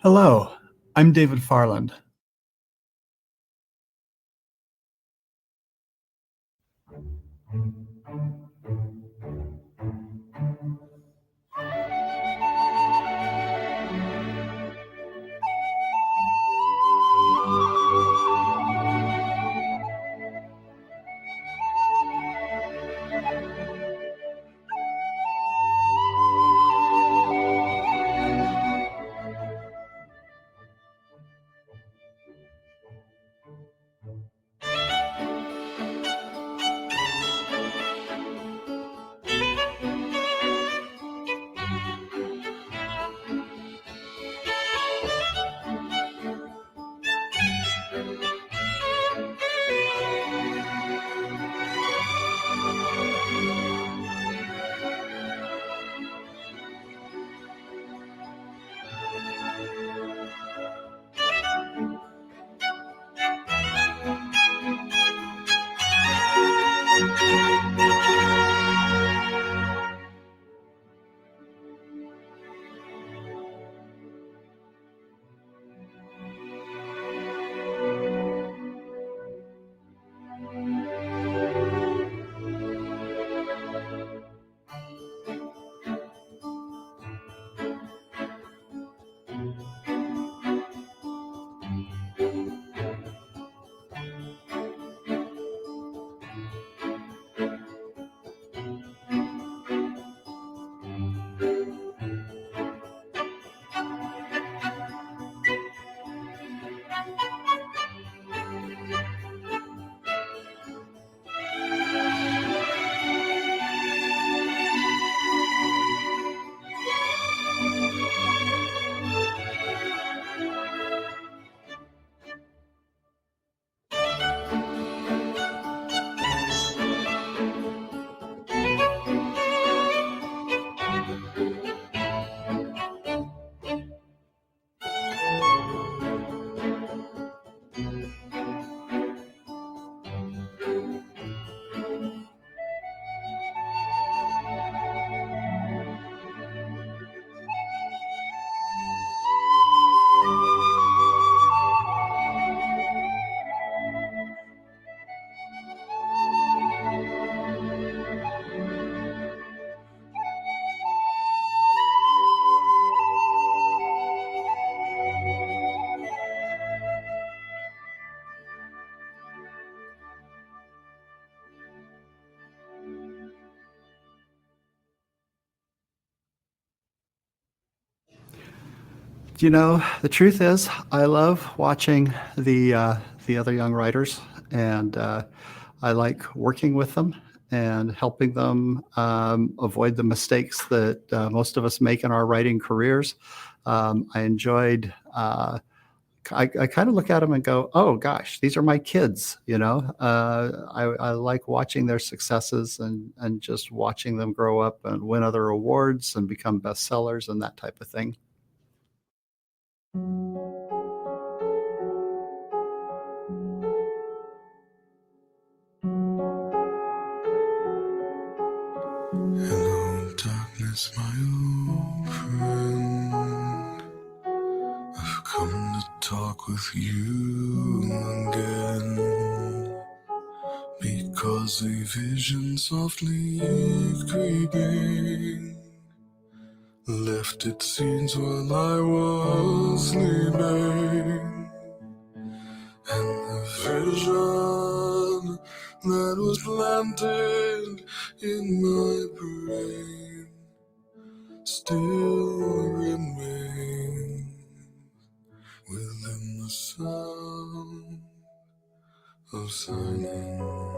Hello, I'm David Farland. The truth is, I love watching the other young writers, and I like working with them and helping them avoid the mistakes that most of us make in our writing careers. I enjoyed. I kind of look at them and go, "Oh gosh, these are my kids." I like watching their successes and just watching them grow up and win other awards and become bestsellers and that type of thing. Hello, darkness, my old friend. I've come to talk with you again. Because a vision softly creeping left its scenes while I was sleeping. And the vision that was planted in my brain still remains within the sound of silence.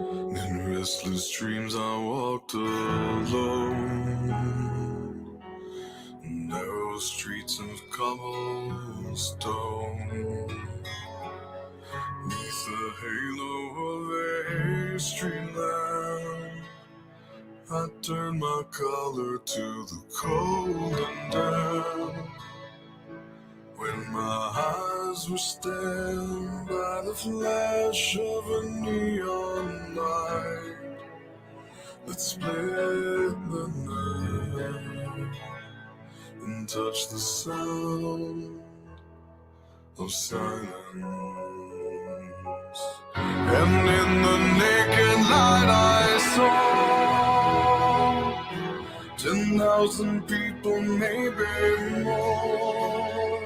In restless dreams I walked alone, narrow streets of cobblestone, neath the halo of a street lamp. I turned my collar to the cold and damp. When my eyes were stabbed by the flash of a neon light that split the night, and can touch the sound of silence. And in the naked light I saw 10,000 people, maybe more.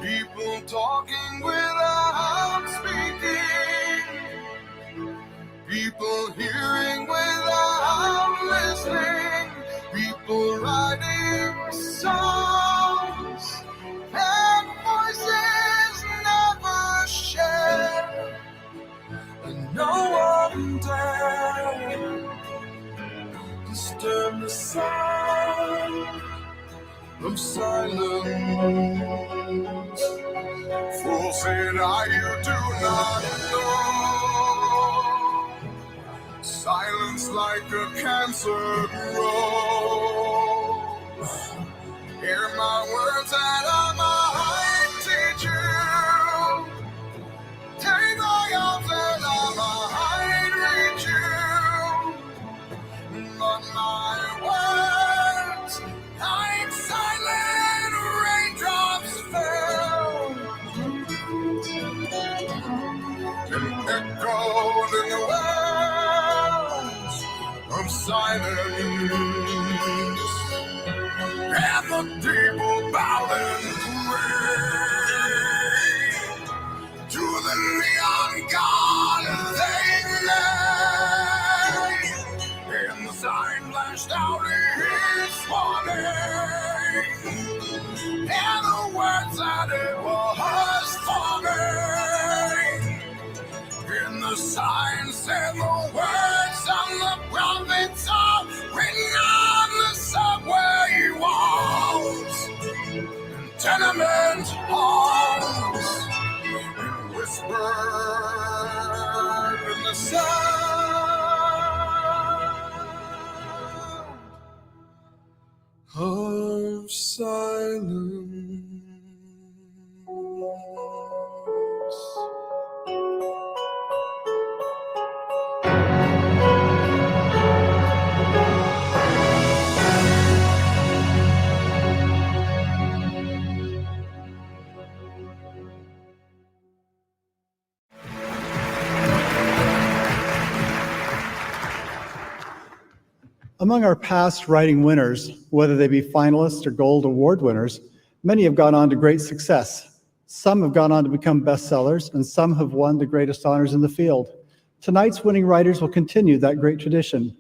People talking without speaking. People hearing without listening. People writing songs and voices never shared. And no one dared disturb the sound of silence. Fool said I, you do not know. Silence like a cancer grows. Hear my words and I might teach you. Take my arms and I might reach you. But my words, like silent raindrops fell, and echoed in the wells of silence. And the people bowed and prayed to the neon god they made. And the sign flashed out his warning, and the words that it was forming. And the sign said the words on the prophets are written on the subway walls, and tenement halls, and whispered in the sound of silence. Among our past writing winners, whether they be finalists or Gold Award winners, many have gone on to great success. Some have gone on to become bestsellers, and some have won the greatest honors in the field. Tonight's winning writers will continue that great tradition.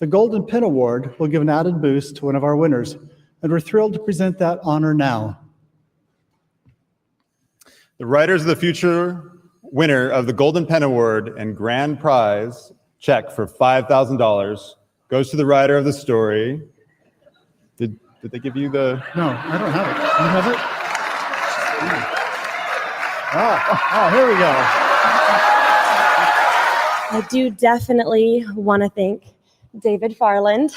The Golden Pen Award will give an added boost to one of our winners, and we're thrilled to present that honor now. The Writers of the Future winner of the Golden Pen Award and grand prize check for $5,000 goes to the writer of the story. Did they give you the... No, I don't have it. You have it? Here we go. I do definitely want to thank David Farland.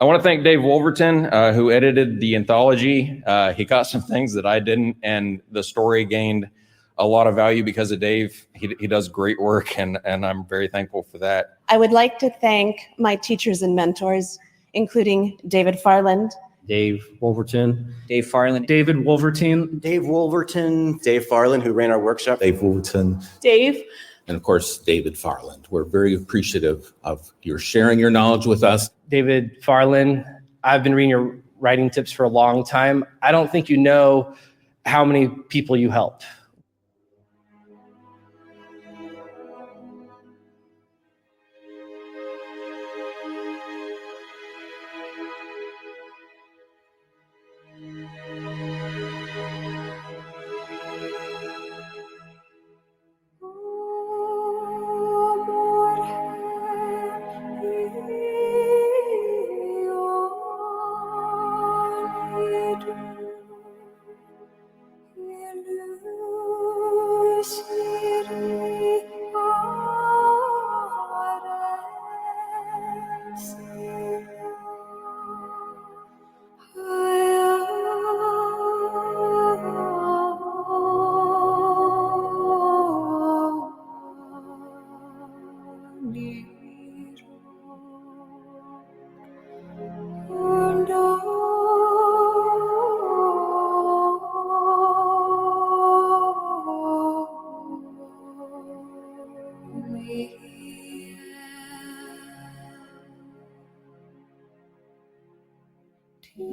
I want to thank Dave Wolverton, who edited the anthology. He got some things that I didn't, and the story gained a lot of value because of Dave. He does great work, and I'm very thankful for that. I would like to thank my teachers and mentors, including David Farland, Dave Wolverton, Dave Farland, David Wolverton, Dave Wolverton, Dave Farland, who ran our workshop, Dave Wolverton, Dave, and of course, David Farland. We're very appreciative of your sharing your knowledge with us. David Farland. I've been reading your writing tips for a long time. I don't think you know how many people you helped. Hallelujah. You're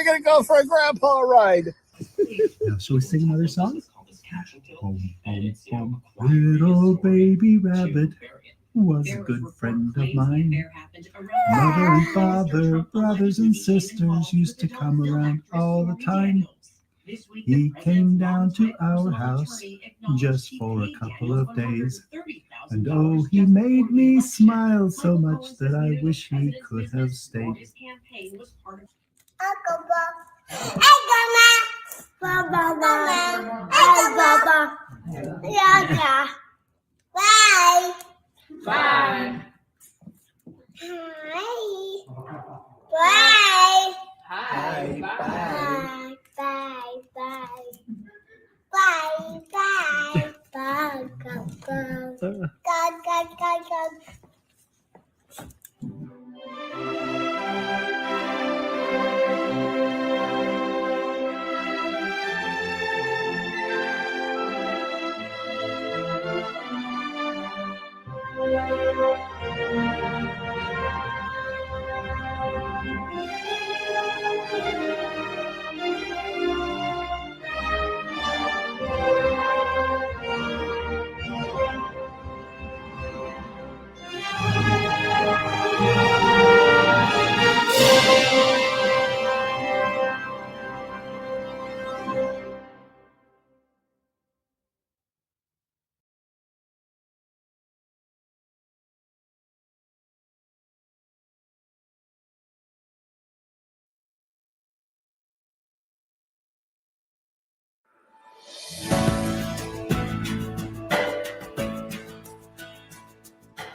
gonna go for a grandpa ride. Now, shall we sing another song? Home, home, home, little baby rabbit was a good friend of mine. Mother and father, brothers and sisters used to come around all the time. He came down to our house just for a couple of days. And oh, he made me smile so much that I wish he could have stayed.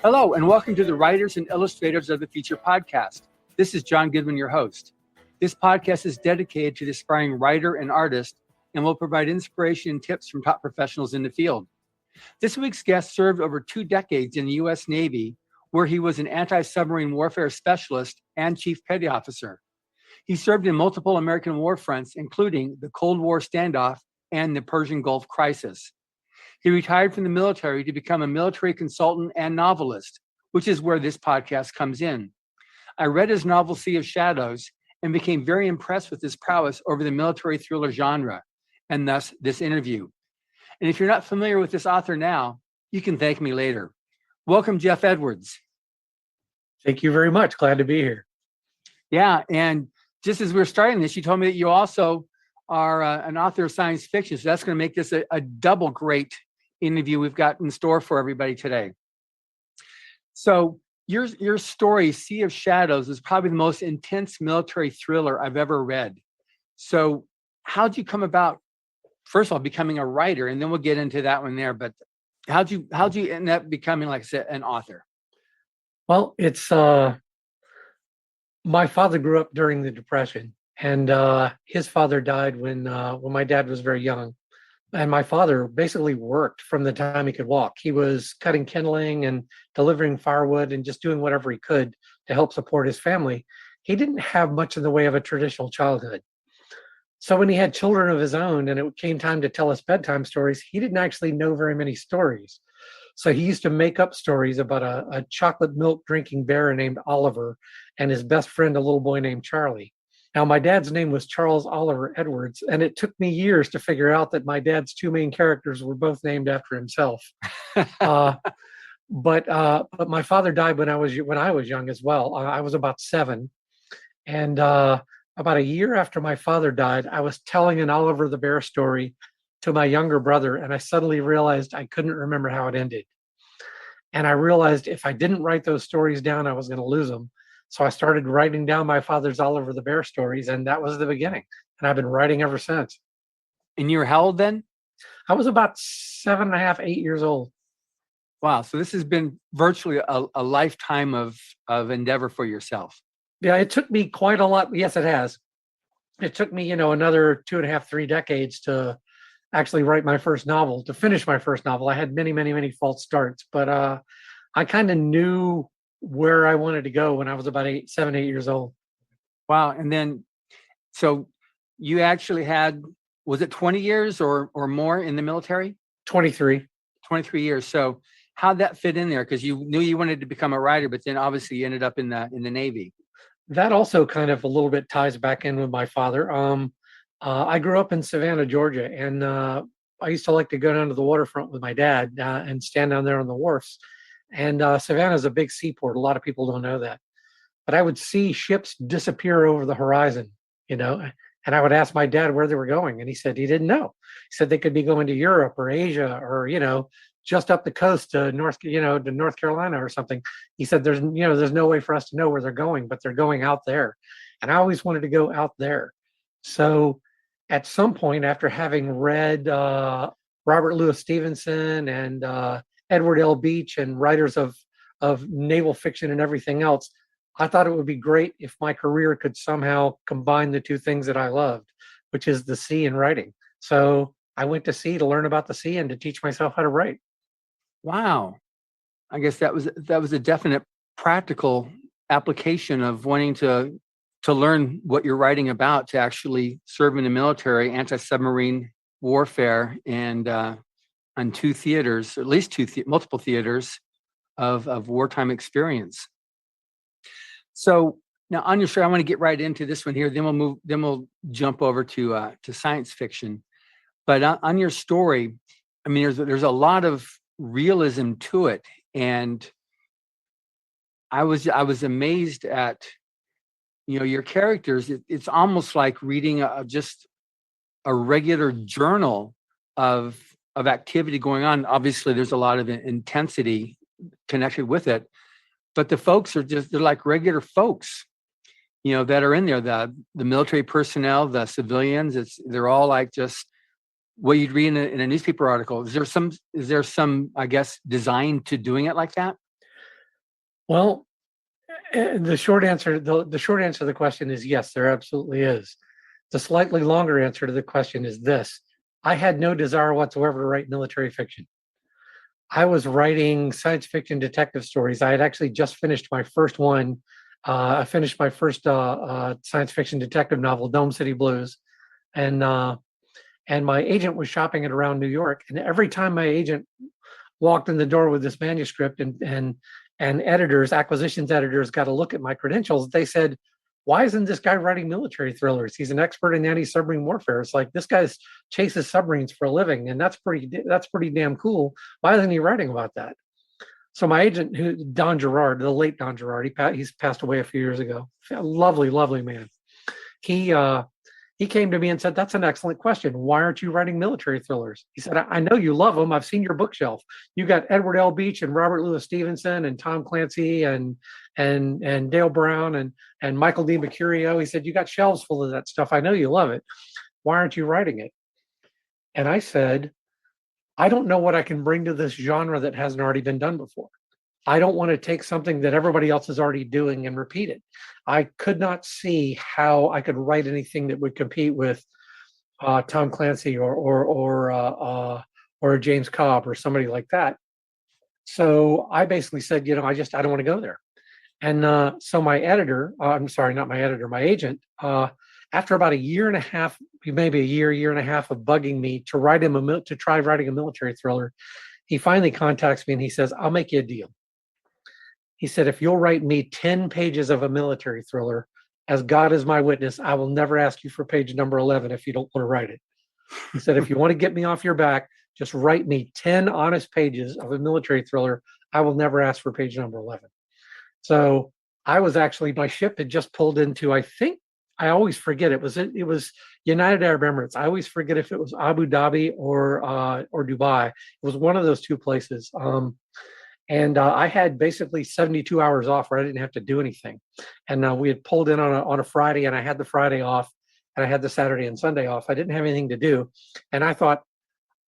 Hello, and welcome to the Writers and Illustrators of the Future podcast. This is John Goodman, your host. This podcast is dedicated to the aspiring writer and artist and will provide inspiration and tips from top professionals in the field. This week's guest served over 2 decades in the U.S. Navy, where he was an anti-submarine warfare specialist and chief petty officer. He served in multiple American war fronts, including the Cold War standoff and the Persian Gulf crisis. He retired from the military to become a military consultant and novelist, which is where this podcast comes in. I read his novel, Sea of Shadows, and became very impressed with his prowess over the military thriller genre, and thus this interview. And if you're not familiar with this author now, you can thank me later. Welcome, Jeff Edwards. Thank you very much. Glad to be here. Yeah, and just as we're starting this, you told me that you also are an author of science fiction, so that's going to make this a double great interview we've got in store for everybody today. So your story, Sea of Shadows, is probably the most intense military thriller I've ever read. So how'd you come about, first of all, becoming a writer, and then we'll get into that one there, but how'd you end up becoming, like I said, an author? Well, it's my father grew up during the Depression, and his father died when my dad was very young. And my father basically worked from the time he could walk. He was cutting kindling and delivering firewood and just doing whatever he could to help support his family. he didn't have much in the way of a traditional childhood. So when he had children of his own and it came time to tell us bedtime stories, he didn't actually know very many stories. So he used to make up stories about a chocolate milk drinking bear named Oliver and his best friend, a little boy named Charlie. Now, my dad's name was Charles Oliver Edwards, and it took me years to figure out that my dad's two main characters were both named after himself. But my father died when I was young as well. I was about 7, and about a year after my father died, I was telling an Oliver the Bear story to my younger brother, and I suddenly realized I couldn't remember how it ended. And I realized if I didn't write those stories down, I was going to lose them. So I started writing down my father's Oliver the Bear stories, and that was the beginning. And I've been writing ever since. And you were how old then? I was about 7.5, 8 years old. Wow. So this has been virtually a lifetime of endeavor for yourself. Yeah, it took me quite a lot. Yes, it has. It took me, another 2.5, 3 decades to actually write my first novel, to finish my first novel. I had many, many, many false starts, but I kind of knew where I wanted to go when I was about 7, 8 years old. Wow. And then, so you actually had, was it 20 years or more in the military? 23. 23 years. So how'd that fit in there? Because you knew you wanted to become a writer, but then obviously you ended up in the Navy. That also kind of a little bit ties back in with my father. I grew up in Savannah, Georgia, and I used to like to go down to the waterfront with my dad and stand down there on the wharfs. And Savannah is a big seaport. A lot of people don't know that. But I would see ships disappear over the horizon, and I would ask my dad where they were going. And he said he didn't know. He said they could be going to Europe or Asia or, just up the coast to North Carolina or something. He said there's no way for us to know where they're going, but they're going out there. And I always wanted to go out there. So at some point, after having read Robert Louis Stevenson and Edward L. Beach and writers of naval fiction and everything else, I thought it would be great if my career could somehow combine the two things that I loved, which is the sea and writing. So I went to sea to learn about the sea and to teach myself how to write. Wow. I guess that was a definite practical application of wanting to learn what you're writing about, to actually serve in the military, anti-submarine warfare, and on 2 theaters, at least multiple theaters of wartime experience. So now on your story, I want to get right into this one here. Then we'll jump over to science fiction. But on your story, I mean, there's a lot of realism to it, and I was amazed at your characters. It's almost like reading just a regular journal of activity going on. Obviously, there's a lot of intensity connected with it, but the folks they're like regular folks, that are in there. The military personnel, the civilians. They're all like just what you'd read in a newspaper article. Is there some, I guess, design to doing it like that? Well, the short answer to the question is yes, there absolutely is. The slightly longer answer to the question is this: I had no desire whatsoever to write military fiction. I was writing science fiction detective stories. I had actually just finished my first one. I finished my first science fiction detective novel, Dome City Blues, and my agent was shopping it around New York. And every time my agent walked in the door with this manuscript and acquisitions editors got a look at my credentials, they said, "Why isn't this guy writing military thrillers? He's an expert in anti-submarine warfare. It's like this guy chases submarines for a living, and that's pretty damn cool. Why isn't he writing about that?" So my agent, Don Gerard, the late Don Gerard, he's passed away a few years ago. Lovely, lovely man. He came to me and said, "That's an excellent question. Why aren't you writing military thrillers?" He said, I know you love them. I've seen your bookshelf. You got Edward L. Beach and Robert Louis Stevenson and Tom Clancy and Dale Brown and Michael D. Mercurio. He said, you got shelves full of that stuff. I know you love it. Why aren't you writing it? And I said, I don't know what I can bring to this genre that hasn't already been done before. I don't want to take something that everybody else is already doing and repeat it. I could not see how I could write anything that would compete with Tom Clancy or James Cobb or somebody like that. So I basically said, I don't want to go there. And so my editor, I'm sorry, not my editor, my agent, after about a year and a half, maybe a year and a half of bugging me to write him to try writing a military thriller, he finally contacts me and he says, "I'll make you a deal." He said, "If you'll write me 10 pages of a military thriller, as God is my witness, I will never ask you for page number 11 if you don't want to write it." He said, "If you want to get me off your back, just write me 10 honest pages of a military thriller. I will never ask for page number 11. So I was actually, my ship had just pulled into, I think, I always forget, it was United Arab Emirates. I always forget if it was Abu Dhabi or Dubai. It was one of those two places. And I had basically 72 hours off where I didn't have to do anything. And we had pulled in on a Friday, and I had the Friday off, and I had the Saturday and Sunday off. I didn't have anything to do. And I thought,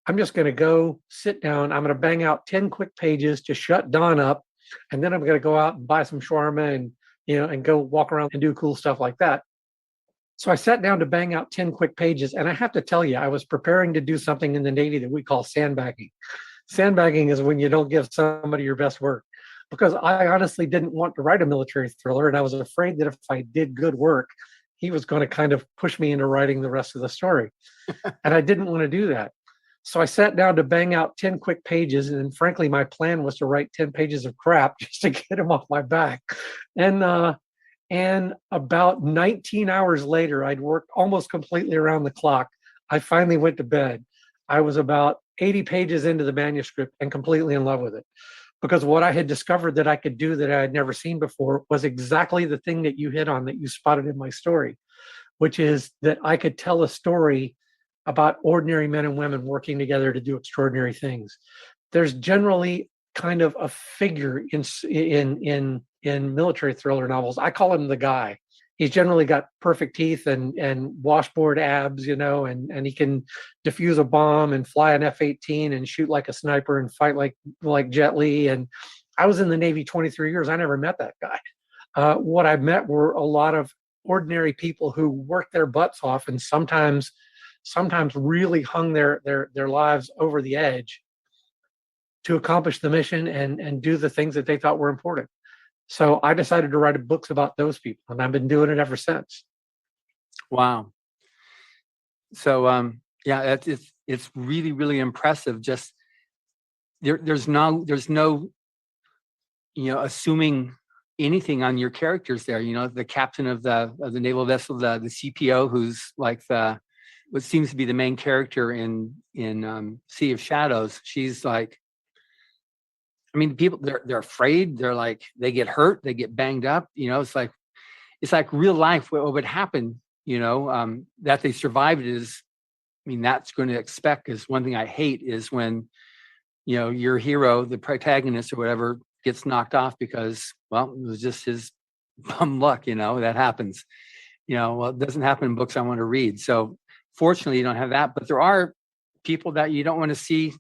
I'm just going to go sit down. I'm going to bang out 10 quick pages to shut Dawn up. And then I'm going to go out and buy some shawarma and, and go walk around and do cool stuff like that. So I sat down to bang out 10 quick pages. And I have to tell you, I was preparing to do something in the Navy that we call sandbagging. Sandbagging is when you don't give somebody your best work, because I honestly didn't want to write a military thriller. And I was afraid that if I did good work, he was going to kind of push me into writing the rest of the story. And I didn't want to do that. So I sat down to bang out 10 quick pages. And frankly, my plan was to write 10 pages of crap just to get him off my back. And about 19 hours later, I'd worked almost completely around the clock. I finally went to bed. I was about 80 pages into the manuscript and completely in love with it, because what I had discovered that I could do that I had never seen before was exactly the thing that you hit on, that you spotted in my story, which is that I could tell a story about ordinary men and women working together to do extraordinary things. There's generally kind of a figure in military thriller novels. I call him the guy. He's generally got perfect teeth and washboard abs, and he can defuse a bomb and fly an F-18 and shoot like a sniper and fight like Jet Li. And I was in the Navy 23 years. I never met that guy. What I met were a lot of ordinary people who worked their butts off and sometimes really hung their lives over the edge to accomplish the mission and do the things that they thought were important. So I decided to write books about those people, and I've been doing it ever since. Wow. So yeah, it's really, really impressive. Just there's no assuming anything on your characters there. The captain of the naval vessel, the CPO, who's like what seems to be the main character in Sea of Shadows. She's like, people they're afraid. They're like, they get hurt, they get banged up. It's like real life. What would happen? That they survived is, that's going to expect. Is one thing I hate is when, your hero, the protagonist or whatever, gets knocked off because, well, it was just his bum luck. That happens. Well, it doesn't happen in books I want to read. So fortunately, you don't have that. But there are people that you don't want to see,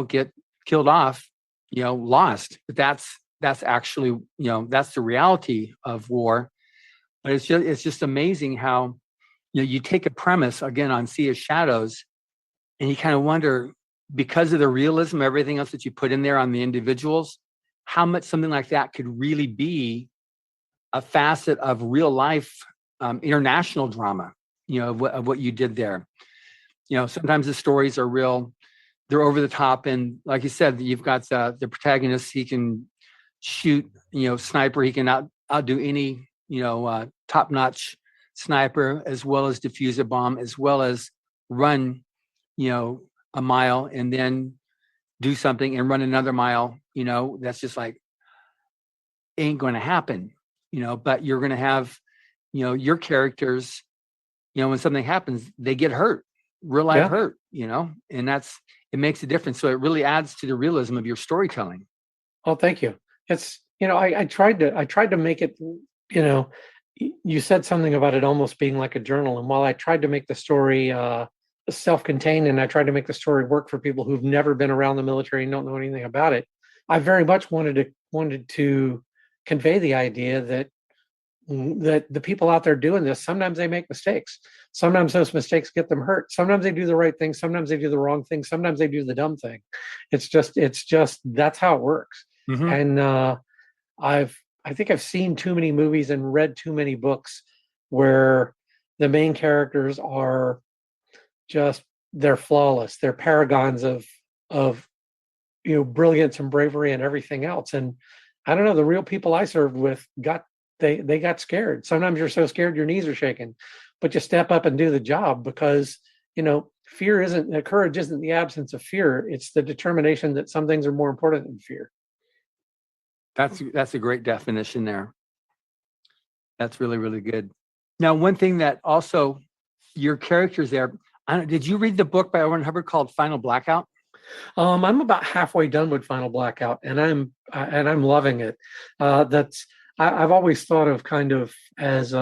get killed off. Lost. But that's actually, that's the reality of war. But it's just amazing how, you take a premise again on Sea of Shadows, and you kind of wonder, because of the realism, everything else that you put in there on the individuals, how much something like that could really be a facet of real life international drama, of what you did there. Sometimes the stories are real. They're over the top, and like you said, you've got the protagonist. He can shoot, sniper. He can outdo any, top-notch sniper, as well as defuse a bomb, as well as run, a mile and then do something and run another mile. That's just like, ain't going to happen. But you're going to have, your characters. When something happens, they get hurt, real life hurt. And it makes a difference. So it really adds to the realism of your storytelling. Oh, thank you. It's, I tried to make it, you said something about it almost being like a journal. And while I tried to make the story self-contained, and I tried to make the story work for people who've never been around the military and don't know anything about it, I very much wanted to convey the idea that the people out there doing this, sometimes they make mistakes. Sometimes those mistakes get them hurt. Sometimes they do the right thing. Sometimes they do the wrong thing. Sometimes they do the dumb thing. It's just that's how it works. Mm-hmm. And I've seen too many movies and read too many books where the main characters are just, they're flawless. They're paragons of brilliance and bravery and everything else. And I don't know, the real people I served with they got scared. Sometimes you're so scared your knees are shaking, but you step up and do the job because courage isn't the absence of fear. It's the determination that some things are more important than fear. That's a great definition there. That's really, really good. Now, one thing that also your characters there, did you read the book by Owen Hubbard called Final Blackout? I'm about halfway done with Final Blackout, and I'm loving it. I've always thought of kind of as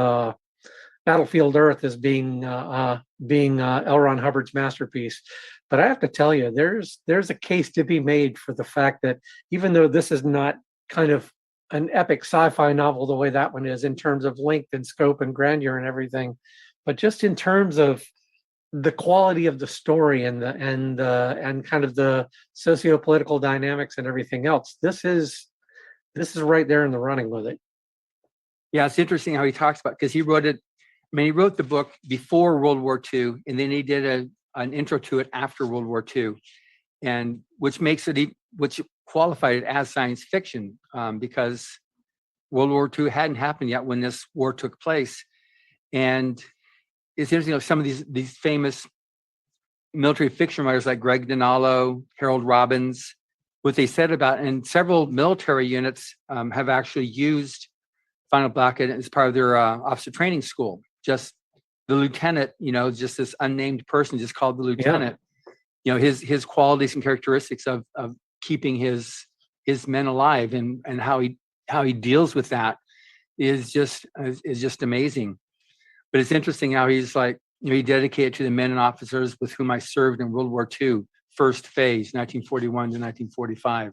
Battlefield Earth as being L. Ron Hubbard's masterpiece, but I have to tell you, there's a case to be made for the fact that even though this is not kind of an epic sci-fi novel the way that one is in terms of length and scope and grandeur and everything, but just in terms of the quality of the story and kind of the socio-political dynamics and everything else, this is right there in the running with it. Yeah, it's interesting how he talks about, because he wrote it. I mean, he wrote the book before World War II, and then he did an intro to it after World War II, and which qualified it as science fiction, because World War II hadn't happened yet when this war took place. And it's interesting, some of these famous military fiction writers like Greg Dinallo, Harold Robbins, what they said about, and several military units have actually used Final Blackout as part of their officer training school. Just the lieutenant, just this unnamed person just called the lieutenant, his qualities and characteristics of keeping his men alive and how he deals with that is just amazing. But it's interesting how he's like, he dedicated to the men and officers with whom I served in World War II, first phase, 1941 to 1945.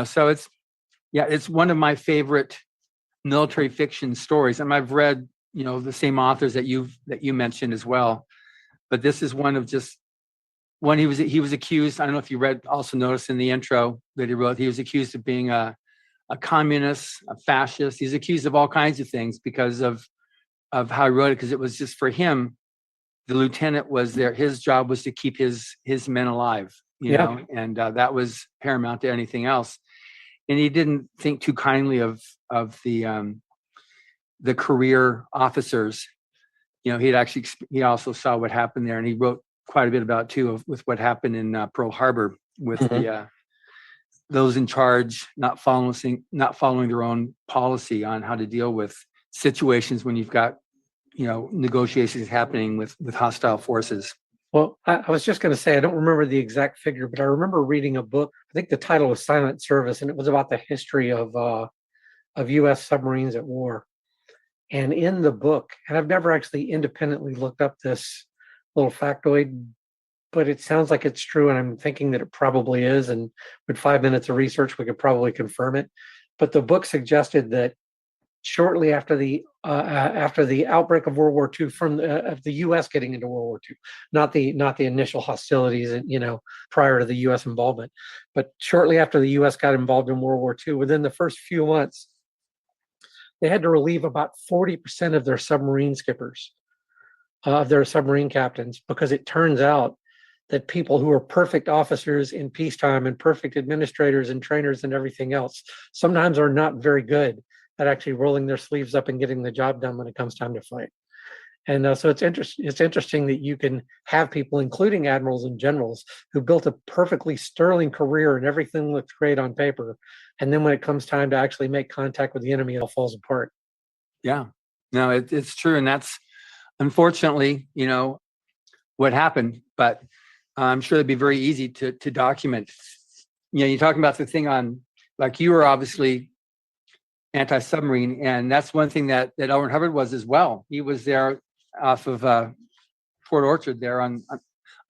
So it's one of my favorite military fiction stories. And I've read, the same authors that you mentioned as well. But this is one of just one. He was accused. I don't know if you also noticed in the intro that he wrote, he was accused of being a communist, a fascist. He's accused of all kinds of things because of how he wrote it, because it was just for him. The lieutenant was there. His job was to keep his men alive, and that was paramount to anything else. And he didn't think too kindly of the career officers. He also saw what happened there, and he wrote quite a bit about too with what happened in Pearl Harbor with those in charge not following their own policy on how to deal with situations when you've got negotiations happening with hostile forces. Well, I was just going to say, I don't remember the exact figure, but I remember reading a book. I think the title was Silent Service, and it was about the history of U.S. submarines at war. And in the book, and I've never actually independently looked up this little factoid, but it sounds like it's true, and I'm thinking that it probably is. And with 5 minutes of research, we could probably confirm it. But the book suggested that shortly after the outbreak of World War II, of the U.S. getting into World War II, not the initial hostilities, prior to the U.S. involvement, but shortly after the U.S. got involved in World War II, within the first few months, they had to relieve about 40% of their submarine skippers, of their submarine captains, because it turns out that people who are perfect officers in peacetime and perfect administrators and trainers and everything else sometimes are not very good at actually rolling their sleeves up and getting the job done when it comes time to fight. And so it's interesting that you can have people, including admirals and generals, who built a perfectly sterling career and everything looks great on paper. And then when it comes time to actually make contact with the enemy, it all falls apart. Yeah, no, it's true. And that's unfortunately, what happened. But I'm sure it'd be very easy to document. You're talking about the thing on, like, you were obviously Anti-Submarine, and that's one thing that Owen Hubbard was as well. He was there off of Port Orchard there on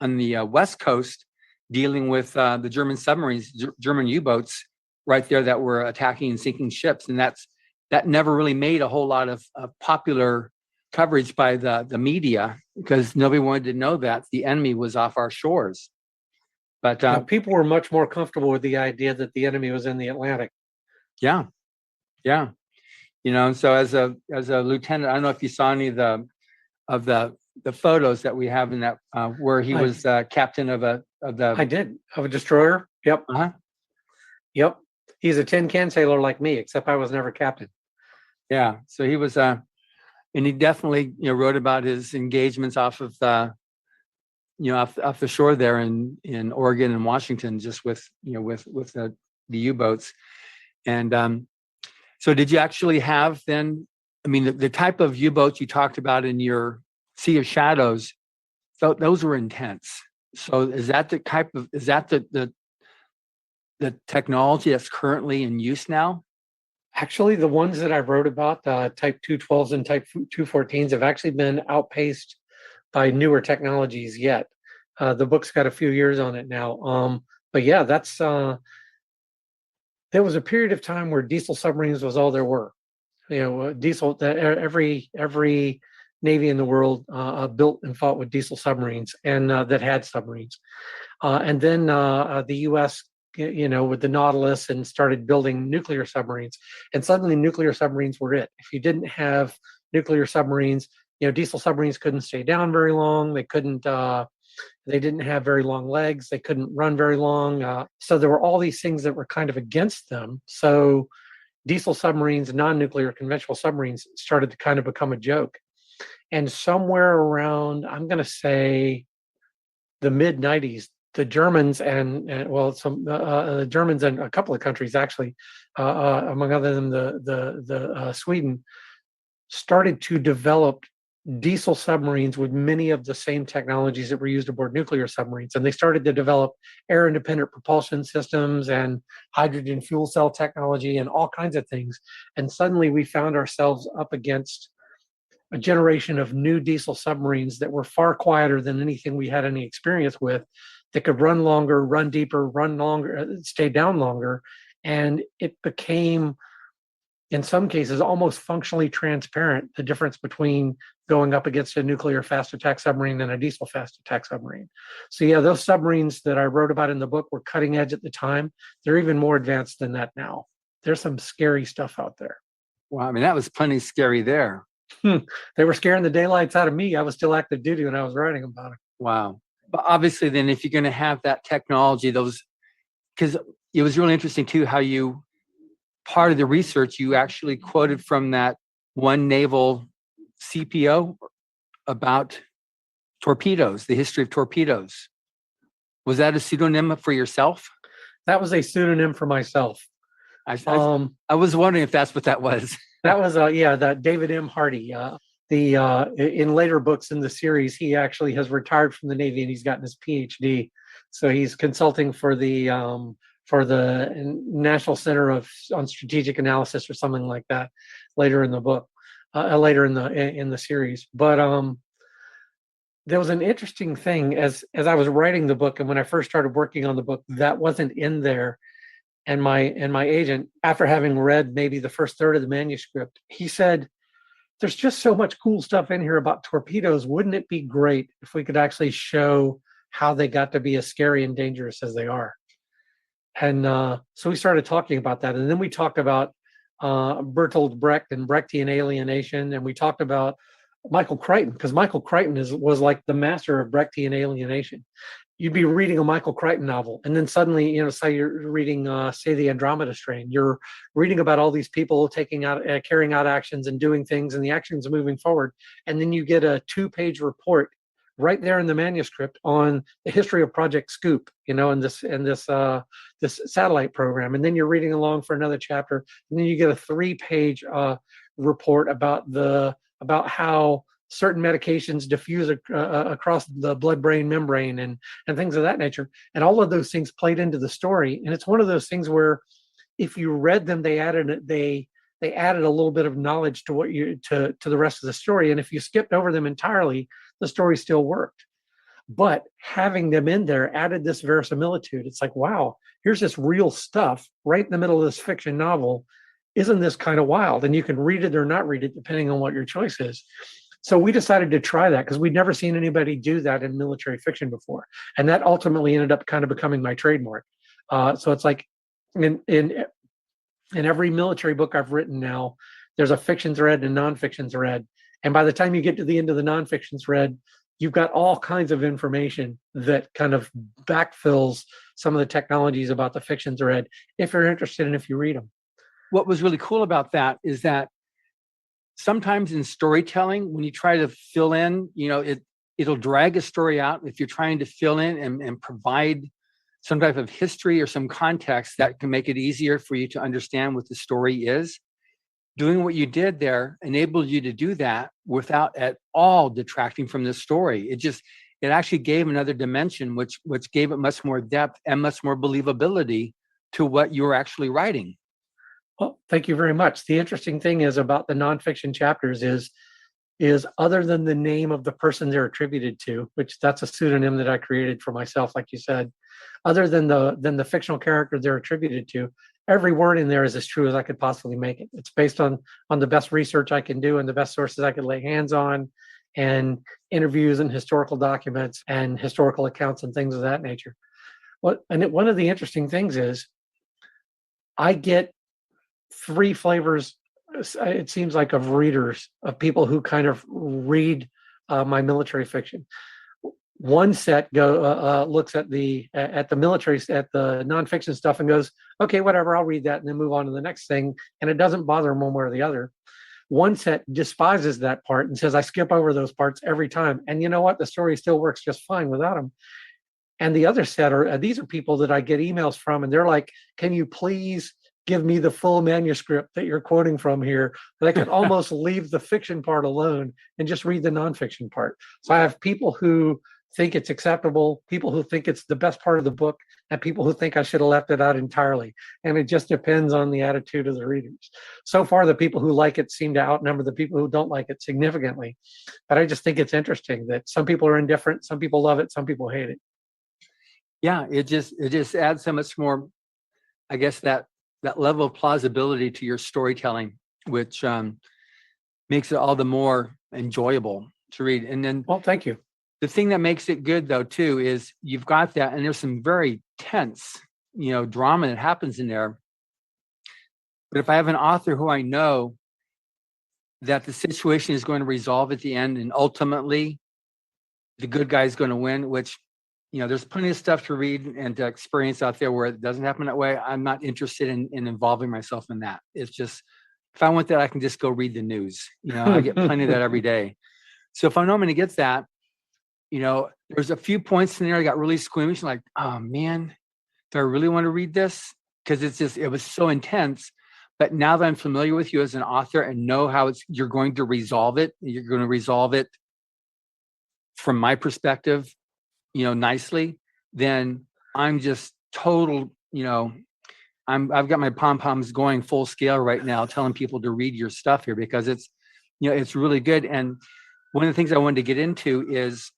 the West Coast, dealing with the German submarines, German U-boats right there that were attacking and sinking ships. And that never really made a whole lot of popular coverage by the media, because nobody wanted to know that the enemy was off our shores. But people were much more comfortable with the idea that the enemy was in the Atlantic. Yeah. Yeah. So as a lieutenant, I don't know if you saw any of the photos that we have in that where he was captain of the. I did, of a destroyer. Yep. Uh-huh. Yep. He's a tin can sailor like me, except I was never captain. Yeah. So he was and he definitely wrote about his engagements off of off the shore there in Oregon and Washington, just with with the U-boats. And so did you actually have then, I mean, the type of U-boats you talked about in your Sea of Shadows, those were intense. So is that the technology that's currently in use now? Actually, the ones that I wrote about, Type 212s and Type 214s, have actually been outpaced by newer technologies yet. The book's got a few years on it now. But yeah, that's there was a period of time where diesel submarines was all there were. Diesel. Every navy in the world built and fought with diesel submarines, and that had submarines. And then the U.S. with the Nautilus and started building nuclear submarines, and suddenly nuclear submarines were it. If you didn't have nuclear submarines, diesel submarines couldn't stay down very long. They couldn't. They didn't have very long legs. They couldn't run very long. So there were all these things that were kind of against them. So diesel submarines, non-nuclear conventional submarines, started to kind of become a joke. And somewhere around, I'm going to say, the mid '90s, the Germans the Germans and a couple of countries actually, among other than the Sweden, started to develop diesel submarines with many of the same technologies that were used aboard nuclear submarines. And they started to develop air independent propulsion systems and hydrogen fuel cell technology and all kinds of things. And suddenly we found ourselves up against a generation of new diesel submarines that were far quieter than anything we had any experience with, that could run longer, run deeper, run longer, stay down longer. And it became, in some cases, almost functionally transparent, the difference between going up against a nuclear fast attack submarine and a diesel fast attack submarine. So yeah, those submarines that I wrote about in the book were cutting edge at the time. They're even more advanced than that now. There's some scary stuff out there. Wow, I mean, that was plenty scary there. They were scaring the daylights out of me. I was still active duty when I was writing about it. Wow. But obviously then if you're going to have that technology, because it was really interesting too, how part of the research, you actually quoted from that one naval CPO about torpedoes, the history of torpedoes. Was that a pseudonym for yourself? That was a pseudonym for myself. I was wondering if that's what that was. That was that David M. Hardy. In later books in the series, he actually has retired from the Navy and he's gotten his PhD. So he's consulting for the National Center on Strategic Analysis or something like that later in the book, later in the series. But there was an interesting thing as I was writing the book, and when I first started working on the book, that wasn't in there. And my agent, after having read maybe the first third of the manuscript, he said, "There's just so much cool stuff in here about torpedoes. Wouldn't it be great if we could actually show how they got to be as scary and dangerous as they are?" And so we started talking about that. And then we talked about Bertolt Brecht and Brechtian alienation. And we talked about Michael Crichton, because Michael Crichton was like the master of Brechtian alienation. You'd be reading a Michael Crichton novel, and then suddenly, say you're reading, say, the Andromeda Strain. You're reading about all these people carrying out actions and doing things, and the actions are moving forward. And then you get a 2-page report right there in the manuscript on the history of Project Scoop, and this satellite program. And then you're reading along for another chapter, and then you get a 3-page report about how certain medications diffuse across the blood-brain membrane and things of that nature. And all of those things played into the story. And it's one of those things where if you read them, they added a little bit of knowledge to to the rest of the story. And if you skipped over them entirely, the story still worked. But having them in there added this verisimilitude. It's like, wow, here's this real stuff right in the middle of this fiction novel. Isn't this kind of wild? And you can read it or not read it, depending on what your choice is. So we decided to try that because we'd never seen anybody do that in military fiction before. And that ultimately ended up kind of becoming my trademark. So it's like, in In every military book I've written now, there's a fiction thread and a nonfiction thread. And by the time you get to the end of the nonfiction thread, you've got all kinds of information that kind of backfills some of the technologies about the fiction thread, if you're interested and if you read them. What was really cool about that is that sometimes in storytelling, when you try to fill in, it'll drag a story out. If you're trying to fill in and provide some type of history or some context, that can make it easier for you to understand what the story is. Doing what you did there enabled you to do that without at all detracting from the story. It actually gave another dimension, which gave it much more depth and much more believability to what you were actually writing. Well, thank you very much. The interesting thing is about the nonfiction chapters is other than the name of the person they're attributed to, which that's a pseudonym that I created for myself, like you said, other than the fictional character they're attributed to, every word in there is as true as I could possibly make it. It's based on the best research I can do and the best sources I could lay hands on, and interviews and historical documents and historical accounts and things of that nature. One of the interesting things is I get three flavors, it seems like, of readers, of people who kind of read my military fiction. One set looks at the military, at the nonfiction stuff, and goes, okay, whatever, I'll read that, and then move on to the next thing, and it doesn't bother them one way or the other. One set despises that part and says, I skip over those parts every time, and you know what, the story still works just fine without them. And the other set these are people that I get emails from, and they're like, can you please give me the full manuscript that you're quoting from here, that I could almost leave the fiction part alone and just read the nonfiction part. So I have people who think it's acceptable, people who think it's the best part of the book, and people who think I should have left it out entirely. And it just depends on the attitude of the readers. So far, the people who like it seem to outnumber the people who don't like it significantly. But I just think it's interesting that some people are indifferent, some people love it, some people hate it. Yeah, it just adds so much more, I guess, that level of plausibility to your storytelling, which makes it all the more enjoyable to read. And then, well, thank you. The thing that makes it good, though, too, is you've got that, and there's some very tense, drama that happens in there. But if I have an author who I know that the situation is going to resolve at the end, and ultimately the good guy is going to win, which, there's plenty of stuff to read and to experience out there where it doesn't happen that way. I'm not interested in involving myself in that. It's just, if I want that, I can just go read the news. I get plenty of that every day. So if I know I'm going to get that, there's a few points in there I got really squeamish, like, oh man, do I really want to read this? Because it was so intense. But now that I'm familiar with you as an author and know how you're going to resolve it, you're going to resolve it from my perspective, nicely, then I'm just total, I've got my pom-poms going full scale right now, telling people to read your stuff here, because it's really good. And one of the things I wanted to get into is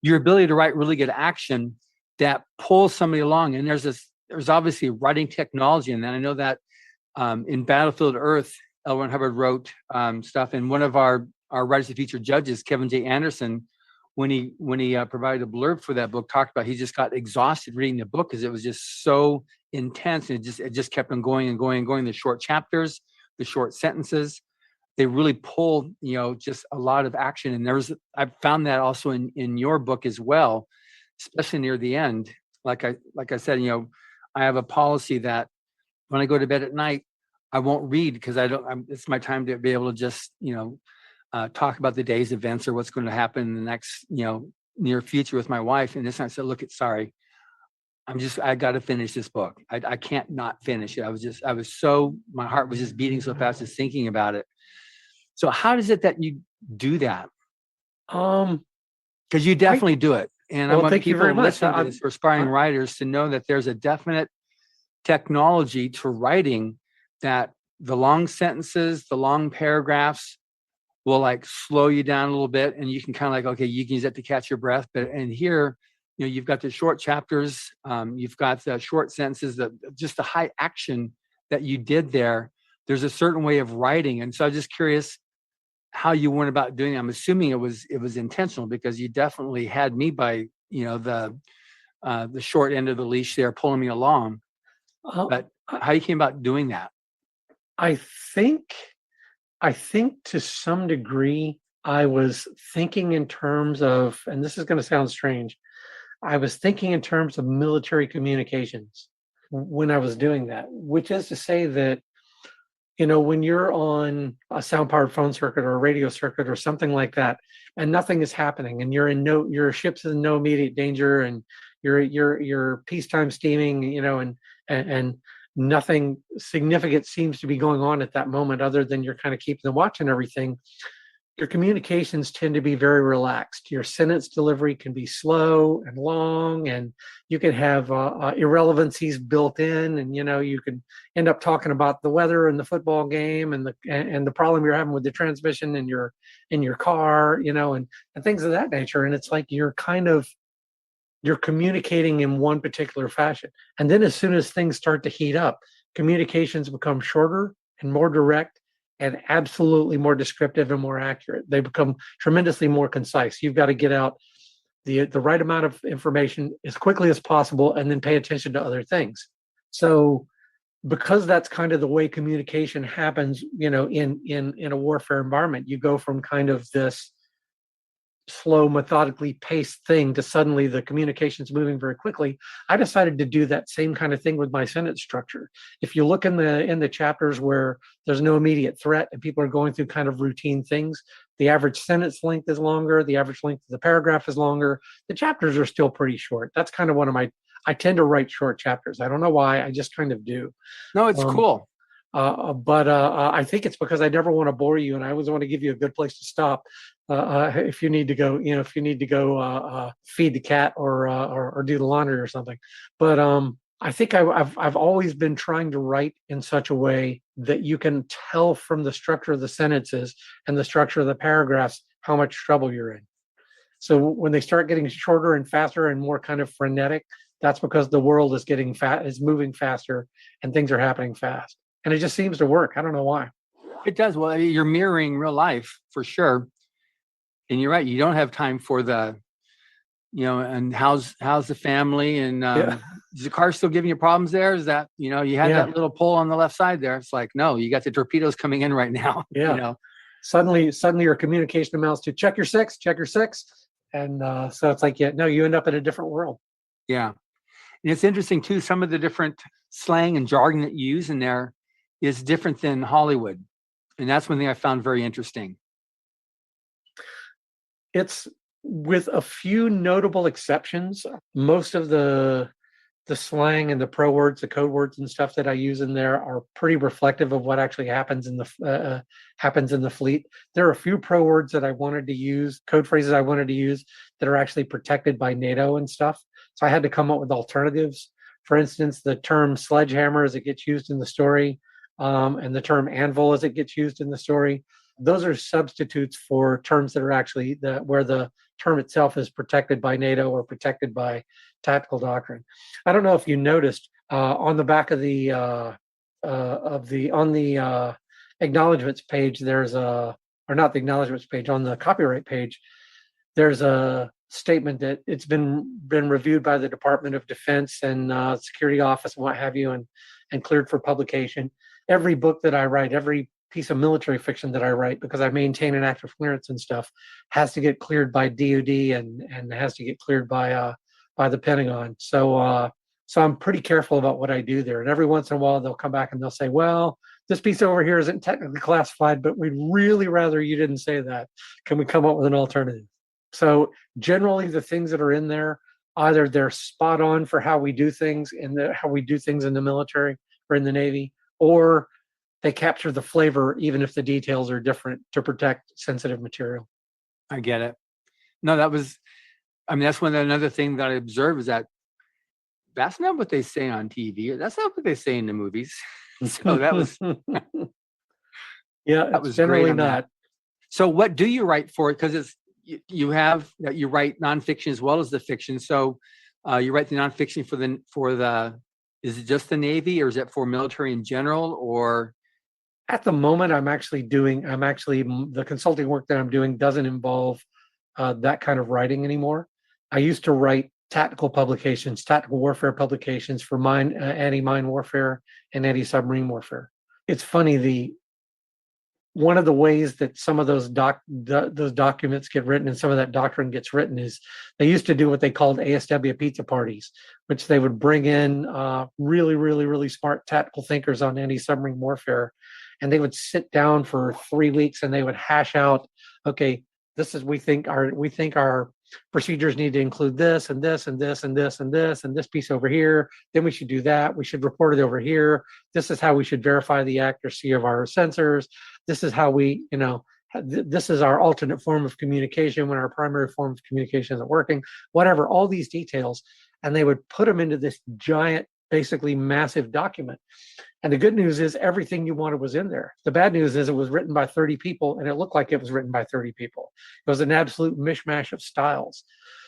your ability to write really good action that pulls somebody along. And there's obviously writing technology in that. I know that in Battlefield Earth, L. Ron Hubbard wrote stuff, and one of our writers and feature judges, Kevin J. Anderson, when he provided a blurb for that book, talked about he just got exhausted reading the book because it was just so intense, and it just kept on going and going and going. The short chapters, the short sentences, they really pull, just a lot of action. And I found that also in your book as well, especially near the end. Like I said, I have a policy that when I go to bed at night, I won't read, because it's my time to be able to just, talk about the day's events or what's going to happen in the next, near future with my wife. And this time I said, look, sorry, I got to finish this book. I can't not finish it. My heart was just beating so fast just thinking about it. So how is it that you do that? Because you definitely do it. And I want people listening to this, for aspiring writers, to know that there's a definite technology to writing, that the long sentences, the long paragraphs will like slow you down a little bit, and you can kind of like, okay, you can use that to catch your breath. And here, you've got the short chapters, you've got the short sentences, just the high action that you did there. There's a certain way of writing. And so I'm just curious how you went about doing it. I'm assuming it was intentional, because you definitely had me by, the short end of the leash there, pulling me along. But how you came about doing that? I think to some degree, I was thinking in terms of, and this is going to sound strange, I was thinking in terms of military communications when I was doing that, which is to say that, when you're on a sound powered phone circuit or a radio circuit or something like that, and nothing is happening, and your ship's in no immediate danger, and your peacetime steaming, and nothing significant seems to be going on at that moment other than you're kind of keeping the watch and everything. Your communications tend to be very relaxed. Your sentence delivery can be slow and long, and you can have irrelevancies built in, and you can end up talking about the weather and the football game and the problem you're having with the transmission in your car, and things of that nature. And it's like you're communicating in one particular fashion, and then as soon as things start to heat up, communications become shorter and more direct, and absolutely more descriptive and more accurate. They become tremendously more concise. You've got to get out the right amount of information as quickly as possible, and then pay attention to other things. So, because that's kind of the way communication happens, in a warfare environment, you go from kind of this slow, methodically paced thing to suddenly the communication's moving very quickly. I decided to do that same kind of thing with my sentence structure. If you look in the chapters where there's no immediate threat and people are going through kind of routine things, the average sentence length is longer, the average length of the paragraph is longer. The chapters are still pretty short. That's kind of I tend to write short chapters. I don't know why, I just kind of do. No, it's cool. But I think it's because I never want to bore you, and I always want to give you a good place to stop if you need to go. If you need to go feed the cat or do the laundry or something. But I think I've always been trying to write in such a way that you can tell from the structure of the sentences and the structure of the paragraphs how much trouble you're in. So when they start getting shorter and faster and more kind of frenetic, that's because the world is moving faster and things are happening fast. And it just seems to work. I don't know why. It does. Well, you're mirroring real life for sure. And you're right. You don't have time for the, and how's the family, and is the car still giving you problems there? Is that, you had that little pole on the left side there. It's like, no, you got the torpedoes coming in right now. Yeah. Suddenly your communication amounts to check your six. And so it's like, you end up in a different world. Yeah. And it's interesting too, some of the different slang and jargon that you use in there is different than Hollywood. And that's one thing I found very interesting. It's, with a few notable exceptions, most of the slang and the pro words, the code words and stuff that I use in there are pretty reflective of what actually happens in the fleet. There are a few pro words that I wanted to use, code phrases I wanted to use, that are actually protected by NATO and stuff. So I had to come up with alternatives. For instance, the term sledgehammer as it gets used in the story, and the term anvil as it gets used in the story. Those are substitutes for terms that are actually where the term itself is protected by NATO or protected by tactical doctrine. I don't know if you noticed on the back of the acknowledgments page, there's or not the acknowledgments page, on the copyright page, there's a statement that it's been reviewed by the Department of Defense and Security Office and what have you, and cleared for publication. Every book that I write, every piece of military fiction that I write, because I maintain an active clearance and stuff, has to get cleared by DoD and has to get cleared by the Pentagon. So I'm pretty careful about what I do there. And every once in a while they'll come back and they'll say, well, this piece over here isn't technically classified, but we'd really rather you didn't say that. Can we come up with an alternative? So generally the things that are in there, either they're spot on for how we do things in the military or in the Navy, or they capture the flavor, even if the details are different, to protect sensitive material. I get it. No, that's another thing that I observe is that's not what they say on TV, or that's not what they say in the movies. So that was, that was generally not. So what do you write for? Because you write nonfiction as well as the fiction. So you write the nonfiction for the, is it just the Navy, or is it for military in general, or? At the moment, the consulting work that I'm doing doesn't involve that kind of writing anymore. I used to write tactical publications, tactical warfare publications for anti-mine warfare and anti-submarine warfare. it's funny, one of the ways that some of those documents get written and some of that doctrine gets written is they used to do what they called ASW pizza parties, which they would bring in really, really, really smart tactical thinkers on anti-submarine warfare, and they would sit down for 3 weeks and they would hash out, okay, we think our procedures need to include this and this and this and this and this and this piece over here. Then we should do that. We should report it over here. This is how we should verify the accuracy of our sensors. This is how we, this is our alternate form of communication when our primary form of communication isn't working, whatever, all these details. And they would put them into this giant, basically massive document. And the good news is everything you wanted was in there. The bad news is it was written by 30 people and it looked like it was written by 30 people. It was an absolute mishmash of styles.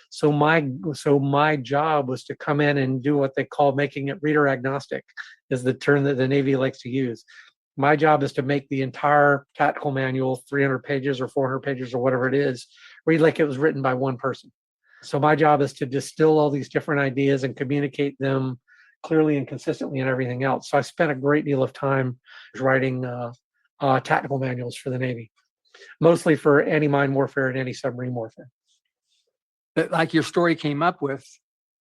So my job was to come in and do what they call making it reader agnostic, is the term that the Navy likes to use. My job is to make the entire tactical manual, 300 pages or 400 pages or whatever it is, read like it was written by one person. So my job is to distill all these different ideas and communicate them clearly and consistently and everything else. So I spent a great deal of time writing tactical manuals for the Navy, mostly for anti-mine warfare and anti-submarine warfare. But like your story came up with,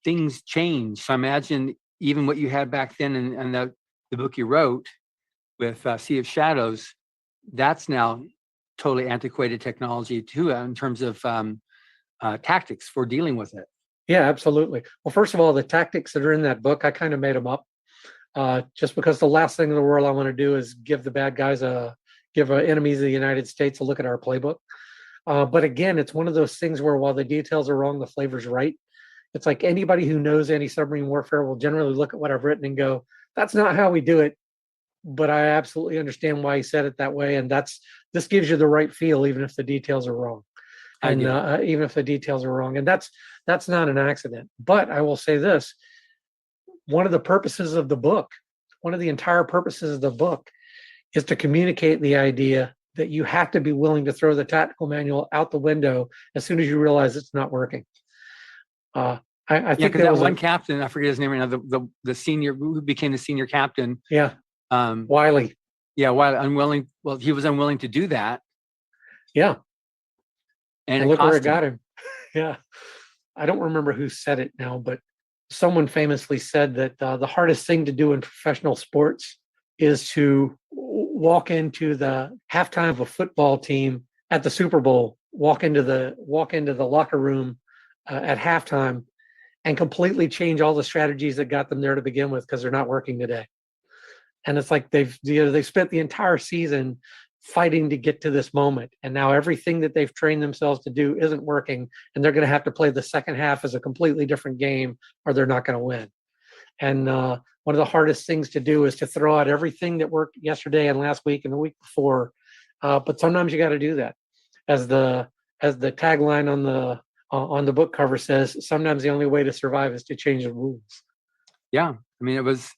things change. So I imagine even what you had back then and the book you wrote with Sea of Shadows, that's now totally antiquated technology too in terms of tactics for dealing with it. Yeah, absolutely. Well, first of all, the tactics that are in that book, I kind of made them up just because the last thing in the world I want to do is give the bad guys give enemies of the United States a look at our playbook. But again, it's one of those things where while the details are wrong, the flavor's right. It's like anybody who knows anti-submarine warfare will generally look at what I've written and go, that's not how we do it. But I absolutely understand why he said it that way. And this gives you the right feel, even if the details are wrong. And even if the details are wrong. And that's not an accident. But I will say this, one of the purposes of the book, one of the entire purposes of the book is to communicate the idea that you have to be willing to throw the tactical manual out the window as soon as you realize it's not working. I think there was one captain, I forget his name right now, the senior who became the senior captain. Yeah. Wiley. Yeah, Wiley, unwilling. Well, he was unwilling to do that. Yeah. And look where it got him. Yeah. I don't remember who said it now, but someone famously said that the hardest thing to do in professional sports is to walk into the halftime of a football team at the Super Bowl, walk into the locker room at halftime and completely change all the strategies that got them there to begin with because they're not working today. And it's like they've spent the entire season fighting to get to this moment. And now everything that they've trained themselves to do isn't working. And they're going to have to play the second half as a completely different game or they're not going to win. And one of the hardest things to do is to throw out everything that worked yesterday and last week and the week before. But sometimes you got to do that. As the tagline on the book cover says, sometimes the only way to survive is to change the rules. Yeah. I mean, it was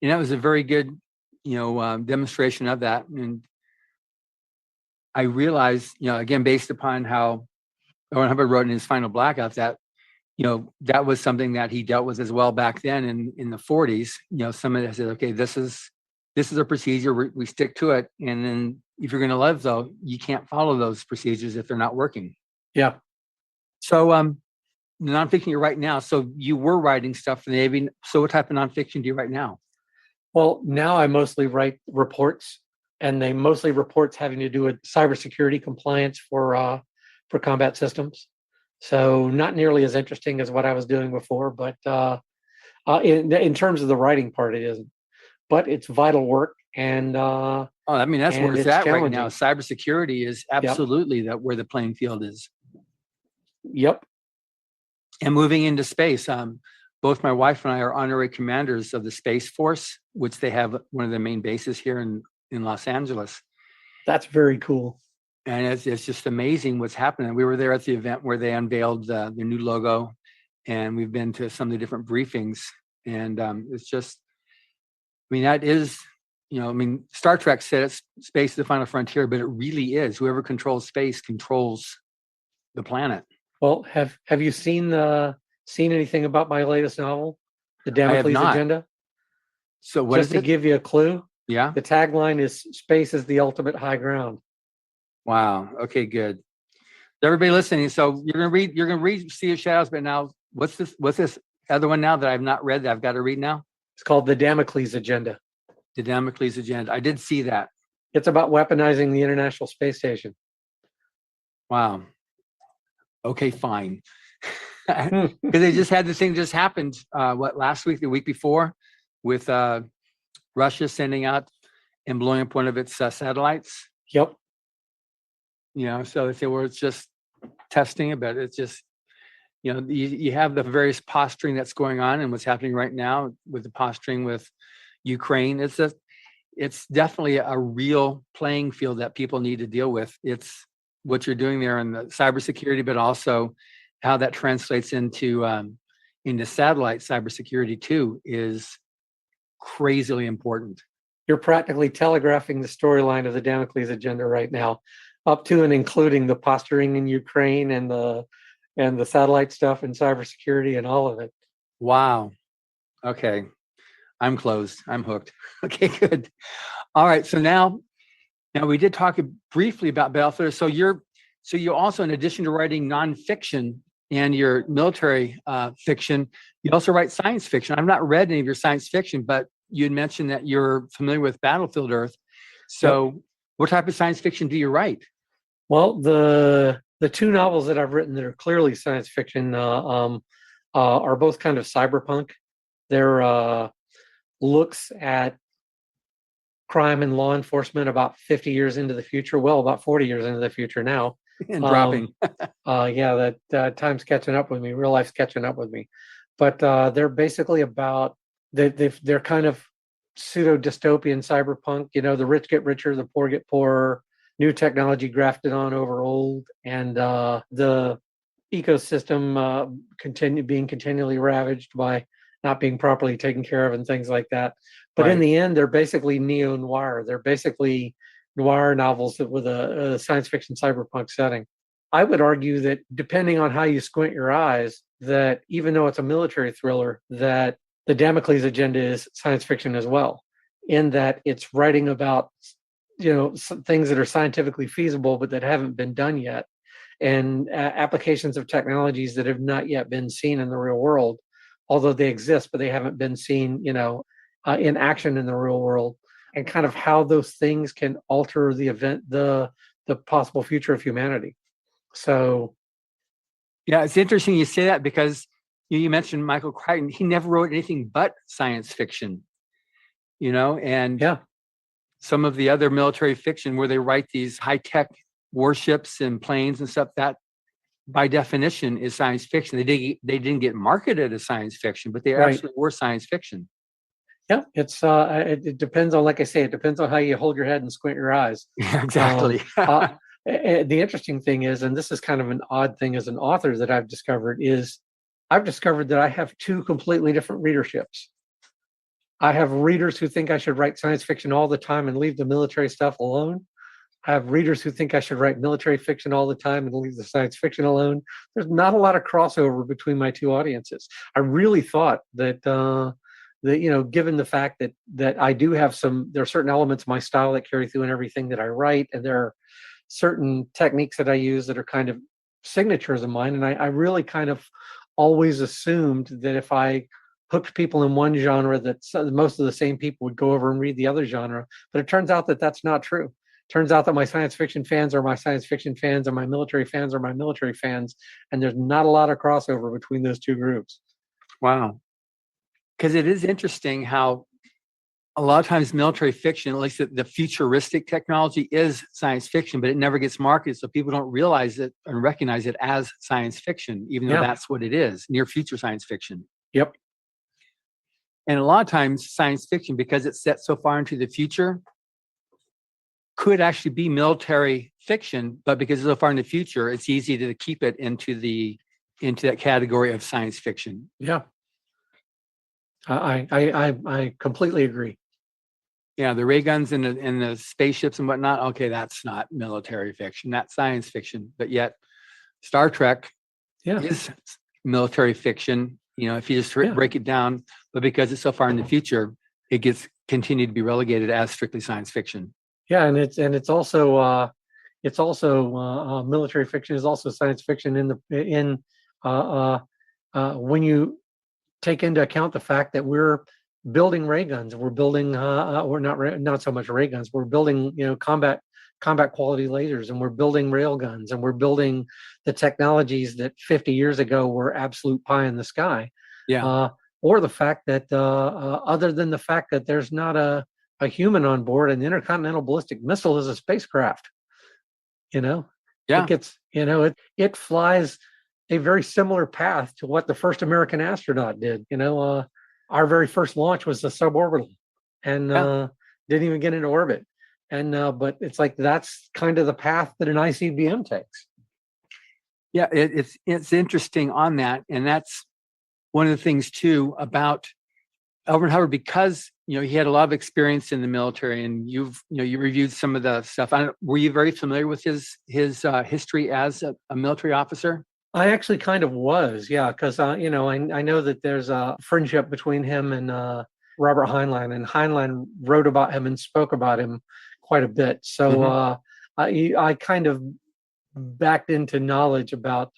a very good, demonstration of that. And I realized, again, based upon how Owen Hubbard wrote in his Final Blackout, that, that was something that he dealt with as well back then in the 40s. Somebody said, okay, this is a procedure, we stick to it. And then if you're going to live, though, you can't follow those procedures if they're not working. Yeah. So the nonfiction you write now, so you were writing stuff for the Navy. So what type of nonfiction do you write now? Well, now I mostly write reports, and they mostly reports having to do with cybersecurity compliance for combat systems. So not nearly as interesting as what I was doing before, but in terms of the writing part, it isn't. But it's vital work, and that's where it's at right now. Cybersecurity is absolutely where the playing field is. Yep. And moving into space, both my wife and I are honorary commanders of the Space Force, which they have one of their main bases here in Los Angeles. That's very cool. And it's just amazing what's happening. We were there at the event where they unveiled the new logo, and we've been to some of the different briefings. And it's just, that is, Star Trek said it's space is the final frontier, but it really is. Whoever controls space controls the planet. Well, have you seen anything about my latest novel, The Damocles Agenda? So what Just to give you a clue, Yeah. The tagline is "Space is the ultimate high ground." Wow. Okay, good. Everybody listening, so you're gonna read Sea of Shadows, but now what's this other one now that I've not read that I've got to read now? It's called The Damocles Agenda. The Damocles Agenda. I did see that. It's about weaponizing the International Space Station. Wow. Okay, fine. Because they just had this thing just happened, last week, the week before, with Russia sending out and blowing up one of its satellites. Yep. So they say, well, it's just testing it, but it's just, you have the various posturing that's going on and what's happening right now with the posturing with Ukraine. It's definitely a real playing field that people need to deal with. It's what you're doing there in the cybersecurity, but also how that translates into satellite cybersecurity too is crazily important. You're practically telegraphing the storyline of the Damocles Agenda right now, up to and including the posturing in Ukraine and the satellite stuff and cybersecurity and all of it. Wow. Okay. I'm closed. I'm hooked. Okay, good. All right. So now we did talk briefly about Battlefield. So you also, in addition to writing nonfiction and your military fiction, you also write science fiction. I've not read any of your science fiction, but you had mentioned that you're familiar with Battlefield Earth. So what type of science fiction do you write? Well, the two novels that I've written that are clearly science fiction are both kind of cyberpunk. They're looks at crime and law enforcement about 50 years into the future. Well, about 40 years into the future now. And dropping. Yeah, that time's catching up with me. Real life's catching up with me. But they're basically about they're kind of pseudo dystopian cyberpunk. The rich get richer, the poor get poorer. New technology grafted on over old, and the ecosystem being continually ravaged by not being properly taken care of and things like that. But in the end, they're basically neo-noir. They're basically noir novels with a science fiction cyberpunk setting. I would argue that depending on how you squint your eyes, that even though it's a military thriller, that the Damocles Agenda is science fiction as well, in that it's writing about some things that are scientifically feasible but that haven't been done yet, and applications of technologies that have not yet been seen in the real world, although they exist, but they haven't been seen in action in the real world, and kind of how those things can alter the possible future of humanity. So yeah, it's interesting you say that, because you mentioned Michael Crichton. He never wrote anything but science fiction, and some of the other military fiction where they write these high-tech warships and planes and stuff, that by definition is science fiction. They didn't get marketed as science fiction, but they actually were science fiction. Yeah, it depends on, like I say, it depends on how you hold your head and squint your eyes. Yeah, exactly. The interesting thing is, and this is kind of an odd thing as an author that I've discovered that I have two completely different readerships. I have readers who think I should write science fiction all the time and leave the military stuff alone. I have readers who think I should write military fiction all the time and leave the science fiction alone. There's not a lot of crossover between my two audiences. I really thought that given the fact that I do have there are certain elements of my style that carry through in everything that I write, and there are certain techniques that I use that are kind of signatures of mine. And I really kind of always assumed that if I hooked people in one genre, that most of the same people would go over and read the other genre. But it turns out that that's not true. It turns out that my science fiction fans are my science fiction fans, and my military fans are my military fans. And there's not a lot of crossover between those two groups. Wow. Because it is interesting how a lot of times military fiction, at least the futuristic technology, is science fiction, but it never gets marketed. So people don't realize it and recognize it as science fiction, even though that's what it is, near future science fiction. Yep. And a lot of times science fiction, because it's set so far into the future, could actually be military fiction, but because it's so far in the future, it's easy to keep it into that category of science fiction. Yeah. I completely agree. Yeah, the ray guns and the spaceships and whatnot. Okay, that's not military fiction. That's science fiction. But yet, Star Trek is military fiction. If you just break it down, but because it's so far in the future, it gets continue to be relegated as strictly science fiction. Yeah, and it's also military fiction is also science fiction when you take into account the fact that we're building ray guns, we're building we're not so much ray guns, we're building combat quality lasers, and we're building rail guns, and we're building the technologies that 50 years ago were absolute pie in the sky. Yeah. Or the fact that other than the fact that there's not a human on board, an intercontinental ballistic missile is a spacecraft. Yeah. It gets, it flies a very similar path to what the first American astronaut did. Our very first launch was the suborbital, and didn't even get into orbit. And but it's like that's kind of the path that an ICBM takes. Yeah, it's interesting on that, and that's one of the things too about L. Ron Hubbard, because he had a lot of experience in the military, and you reviewed some of the stuff. Were you very familiar with his history as a military officer? I actually kind of was, yeah, because I know that there's a friendship between him and Robert Heinlein, and Heinlein wrote about him and spoke about him quite a bit. So I kind of backed into knowledge about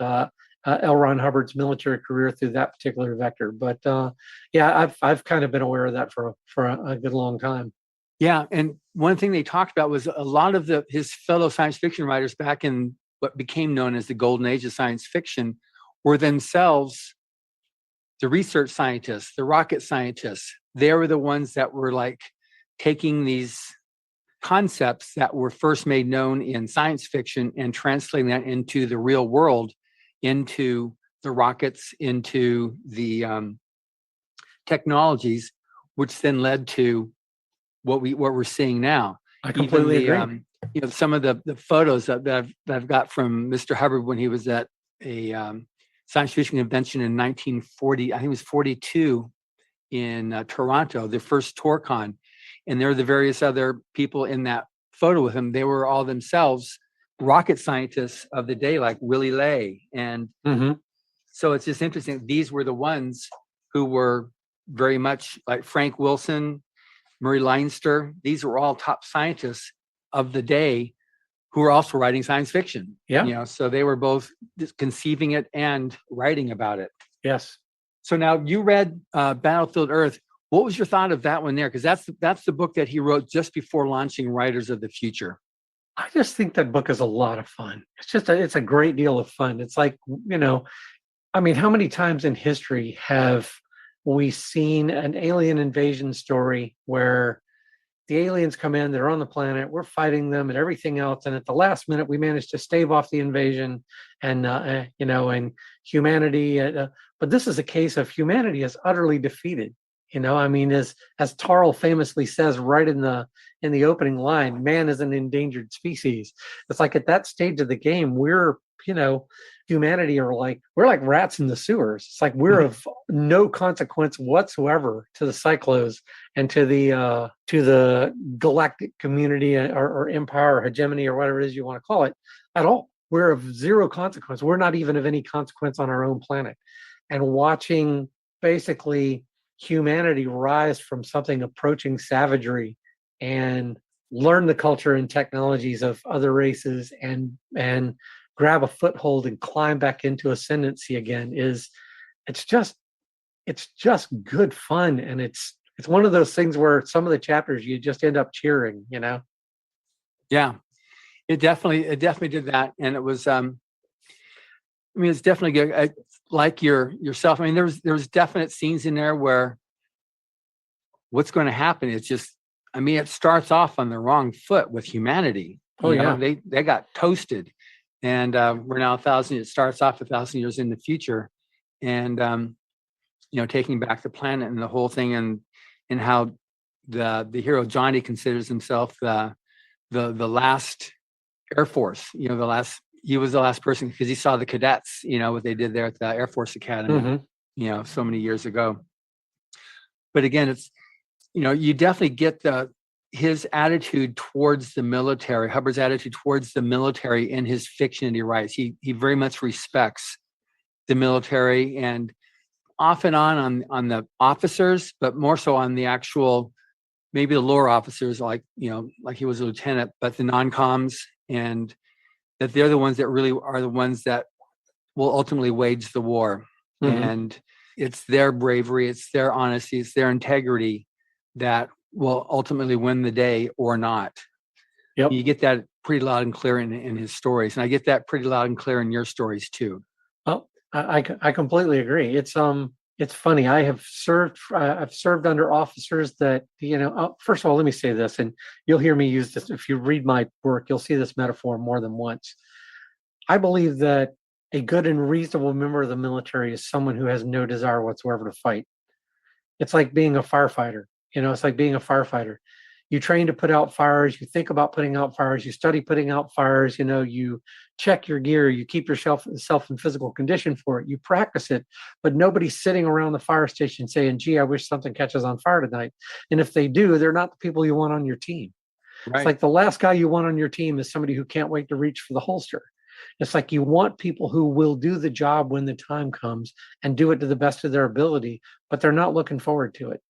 L. Ron Hubbard's military career through that particular vector. But I've kind of been aware of that for a good long time. Yeah, and one thing they talked about was a lot of his fellow science fiction writers back in what became known as the golden age of science fiction were themselves the research scientists, the rocket scientists. They were the ones that were like taking these concepts that were first made known in science fiction and translating that into the real world, into the rockets, into the technologies, which then led to what we're seeing now. I completely agree. Some of the photos that I've got from Mr. Hubbard when he was at a science fiction convention in 1940, I think it was 42 in Toronto, the first TorCon. And there were the various other people in that photo with him. They were all themselves rocket scientists of the day, like Willie Ley. And so it's just interesting. These were the ones who were very much like Frank Wilson, Murray Leinster. These were all top scientists of the day who were also writing science fiction. Yeah. So they were both conceiving it and writing about it. Yes. So now you read Battlefield Earth. What was your thought of that one there? Because that's the book that he wrote just before launching Writers of the Future. I just think that book is a lot of fun. It's a great deal of fun. It's like, how many times in history have we seen an alien invasion story where the aliens come in, they're on the planet, we're fighting them and everything else, and at the last minute we manage to stave off the invasion, and and humanity. But this is a case of humanity is utterly defeated. As Tarl famously says right in the opening line, man is an endangered species. It's like at that stage of the game, we're humanity we're like rats in the sewers. It's like we're of no consequence whatsoever to the Cyclos and to the galactic community or empire or hegemony or whatever it is you want to call it at all. We're of zero consequence. We're not even of any consequence on our own planet. And watching basically humanity rise from something approaching savagery and learn the culture and technologies of other races and grab a foothold and climb back into ascendancy again it's just good fun. And it's one of those things where some of the chapters you just end up cheering. Yeah, it definitely did that. And it was it's definitely good. Like yourself. There was definite scenes in there where what's going to happen? It's just, it starts off on the wrong foot with humanity. They got toasted, and we're now 1,000. It starts off 1,000 years in the future, and taking back the planet and the whole thing, and how the hero Johnny considers himself the last Air Force. He was the last person because he saw the cadets, what they did there at the Air Force Academy, so many years ago. But again, it's, you definitely get his attitude towards the military, Hubbard's attitude towards the military in his fiction that he writes. He very much respects the military, and off and on the officers, but more so on the actual maybe the lower officers, like, like he was a lieutenant, but the non-coms, and that they're the ones that really are the ones that will ultimately wage the war. Mhm. And it's their bravery, it's their honesty, it's their integrity that will ultimately win the day or not. Yep. You get that pretty loud and clear in his stories. And I get that pretty loud and clear in your stories too. Oh, I completely agree. It's funny. I've served under officers that, first of all, let me say this, and you'll hear me use this. If you read my work, you'll see this metaphor more than once. I believe that a good and reasonable member of the military is someone who has no desire whatsoever to fight. It's like being a firefighter. It's like being a firefighter. You train to put out fires. You think about putting out fires. You study putting out fires. You check your gear. You keep yourself in physical condition for it. You practice it, but nobody's sitting around the fire station saying, "Gee, I wish something catches on fire tonight." And if they do, they're not the people you want on your team. Right. It's like the last guy you want on your team is somebody who can't wait to reach for the holster. It's like you want people who will do the job when the time comes and do it to the best of their ability, but they're not looking forward to it.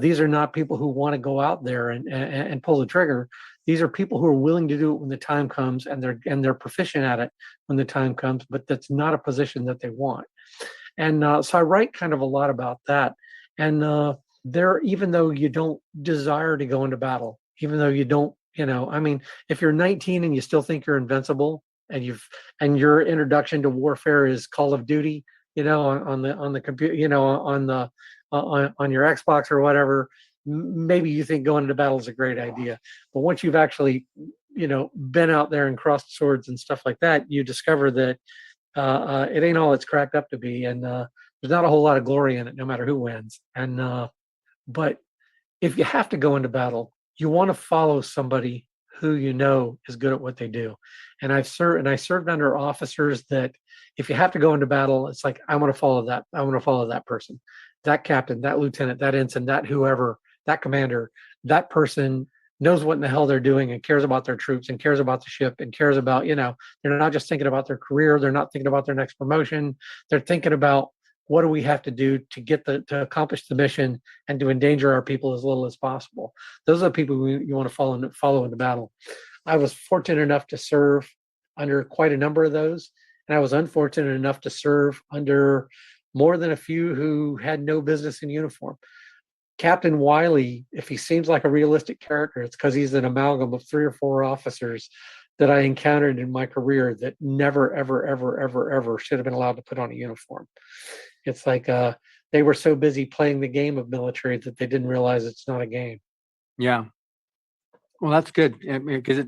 These are not people who want to go out there and pull the trigger. These are people who are willing to do it when the time comes, and they're proficient at it when the time comes, but that's not a position that they want. And so I write kind of a lot about that. And even though you don't desire to go into battle, even though you don't, if you're 19 and you still think you're invincible, and your introduction to warfare is Call of Duty, on the computer, on your Xbox or whatever, maybe you think going into battle is a great idea. But once you've actually, been out there and crossed swords and stuff like that, you discover that it ain't all it's cracked up to be, and there's not a whole lot of glory in it, no matter who wins. But if you have to go into battle, you want to follow somebody who is good at what they do. And I served under officers that, if you have to go into battle, it's like, I want to follow that. I want to follow that person, that captain, that lieutenant, that ensign, that whoever, that commander. That person knows what in the hell they're doing and cares about their troops and cares about the ship and cares about, they're not just thinking about their career. They're not thinking about their next promotion. They're thinking about, what do we have to do to accomplish the mission and to endanger our people as little as possible? Those are the people you want to follow into battle. I was fortunate enough to serve under quite a number of those, and I was unfortunate enough to serve under more than a few who had no business in uniform. Captain Wiley, if he seems like a realistic character, it's because he's an amalgam of 3 or 4 officers that I encountered in my career that never, ever, ever, ever, ever should have been allowed to put on a uniform. It's like they were so busy playing the game of military that they didn't realize it's not a game. Yeah. Well, that's good, because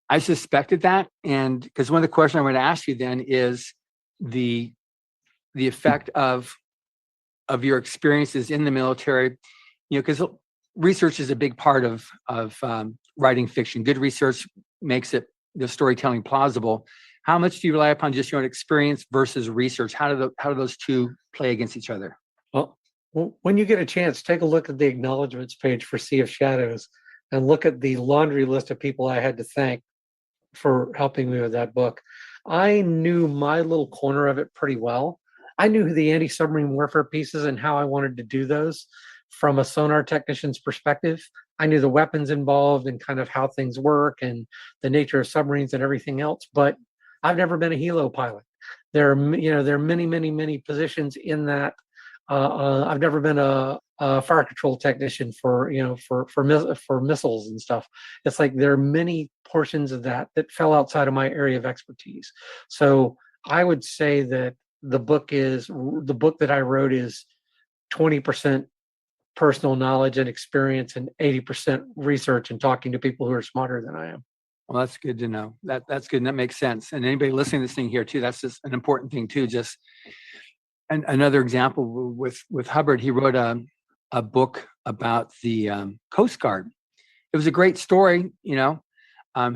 I suspected that, and because one of the questions I'm going to ask you then is the effect of your experiences in the military, because research is a big part of writing fiction. Good research makes the storytelling plausible. How much do you rely upon just your own experience versus research? How do those two play against each other? Well, when you get a chance, take a look at the acknowledgments page for Sea of Shadows and look at the laundry list of people I had to thank for helping me with that book. I knew my little corner of it pretty well. I knew the anti-submarine warfare pieces and how I wanted to do those from a sonar technician's perspective. I knew the weapons involved and kind of how things work and the nature of submarines and everything else, but I've never been a helo pilot. There are many, many, many positions in that. I've never been a fire control technician for missiles and stuff. It's like there are many portions of that fell outside of my area of expertise. So I would say that the book that I wrote is 20% personal knowledge and experience and 80% research and talking to people who are smarter than I am. Well, that's good to know. That's good, and that makes sense. And anybody listening to this thing here too, that's just an important thing too. Just another example with Hubbard, he wrote a book about the Coast Guard. It was a great story, He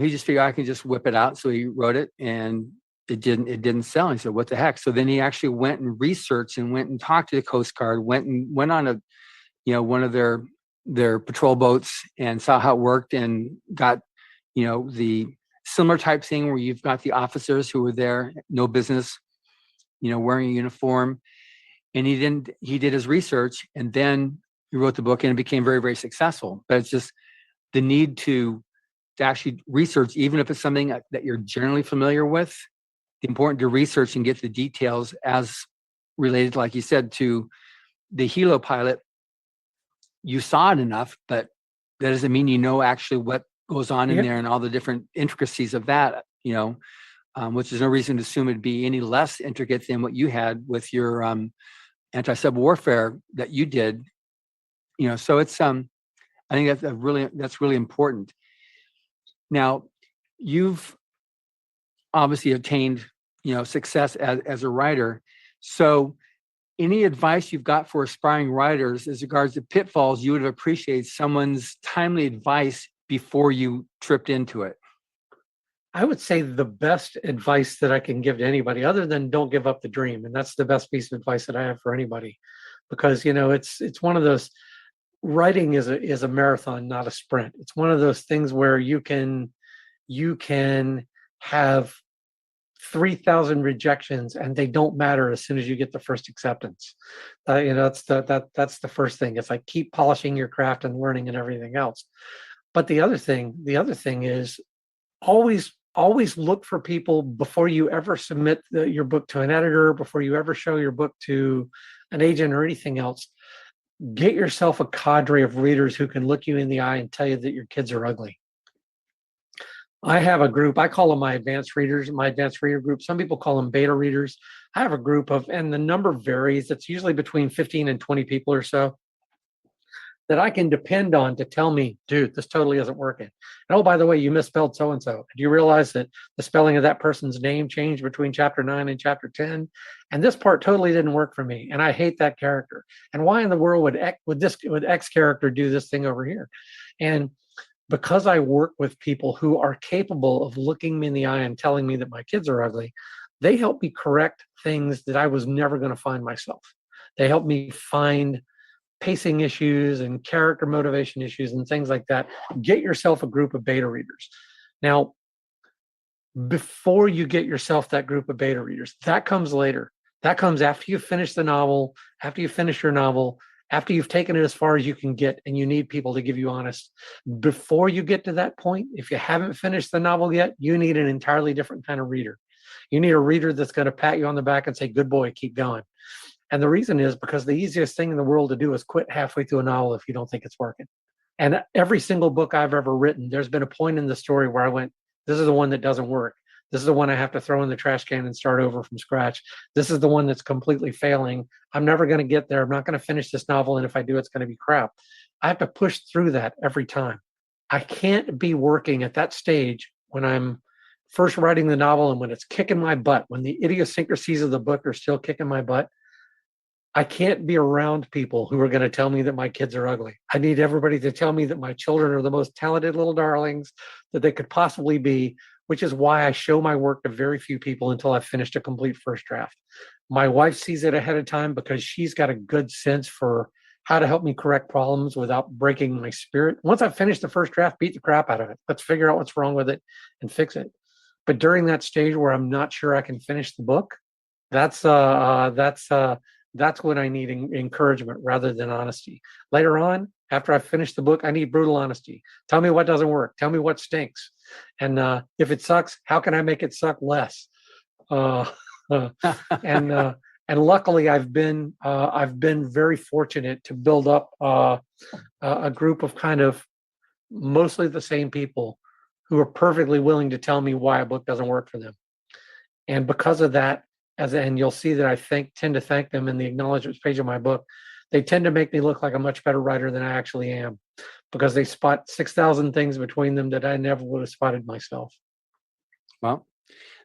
just figured I can just whip it out, so he wrote it, and it didn't sell. And he said, "What the heck?" So then he actually went and researched and went and talked to the Coast Guard, went on one of their patrol boats and saw how it worked, and got the similar type thing where you've got the officers who were there, no business, wearing a uniform. And he did his research, and then you wrote the book and it became very, very successful. But it's just the need to actually research, even if it's something that you're generally familiar with, the important to research and get the details as related, like you said, to the helo pilot. You saw it enough, but that doesn't mean you know actually what goes on in there and all the different intricacies of that, which there's no reason to assume it'd be any less intricate than what you had with your anti-sub warfare that you did. So it's I think that's really important. Now, you've obviously obtained, success as a writer. So any advice you've got for aspiring writers as regards to pitfalls, you would have appreciated someone's timely advice before you tripped into it? I would say the best advice that I can give to anybody, other than don't give up the dream. And that's the best piece of advice that I have for anybody, because, it's one of those, writing is a marathon, not a sprint. It's one of those things where you can have 3,000 rejections and they don't matter as soon as you get the first acceptance. That's the first thing. It's like, keep polishing your craft and learning and everything else. But the other thing is always look for people before you ever submit your book to an editor, before you ever show your book to an agent or anything else. Get yourself a cadre of readers who can look you in the eye and tell you that your kids are ugly. I have a group, I call them my advanced readers, my advanced reader group. Some people call them beta readers. I have a group of, and the number varies, it's usually between 15 and 20 people or so, that I can depend on to tell me, dude, this totally isn't working. And oh, by the way, you misspelled so-and-so. Do you realize that the spelling of that person's name changed between chapter 9 and chapter 10? And this part totally didn't work for me. And I hate that character. And why in the world would X character do this thing over here? And because I work with people who are capable of looking me in the eye and telling me that my kids are ugly, they help me correct things that I was never going to find myself. They help me find pacing issues and character motivation issues and things like that. Get yourself a group of beta readers. Now, before you get yourself that group of beta readers, that comes later. That comes after you finish the novel, after you finish your novel, after you've taken it as far as you can get, and you need people to give you honest. Before you get to that point, if you haven't finished the novel yet, you need an entirely different kind of reader. You need a reader that's going to pat you on the back and say, good boy, keep going. And the reason is because the easiest thing in the world to do is quit halfway through a novel if you don't think it's working. And every single book I've ever written, there's been a point in the story where I went, this is the one that doesn't work. This is the one I have to throw in the trash can and start over from scratch. This is the one that's completely failing. I'm never going to get there. I'm not going to finish this novel. And if I do, it's going to be crap. I have to push through that every time. I can't be working at that stage when I'm first writing the novel and when it's kicking my butt, when the idiosyncrasies of the book are still kicking my butt. I can't be around people who are going to tell me that my kids are ugly. I need everybody to tell me that my children are the most talented little darlings that they could possibly be, which is why I show my work to very few people until I've finished a complete first draft. My wife sees it ahead of time because she's got a good sense for how to help me correct problems without breaking my spirit. Once I've finished the first draft, beat the crap out of it. Let's figure out what's wrong with it and fix it. But during that stage where I'm not sure I can finish the book, that's when I need encouragement rather than honesty. Later on, after I finish the book, I need brutal honesty. Tell me what doesn't work. Tell me what stinks. And if it sucks, how can I make it suck less? And luckily, I've been very fortunate to build up a group of kind of mostly the same people who are perfectly willing to tell me why a book doesn't work for them. And because of that, and you'll see that I tend to thank them in the acknowledgments page of my book, they tend to make me look like a much better writer than I actually am, because they spot 6,000 things between them that I never would have spotted myself. Well,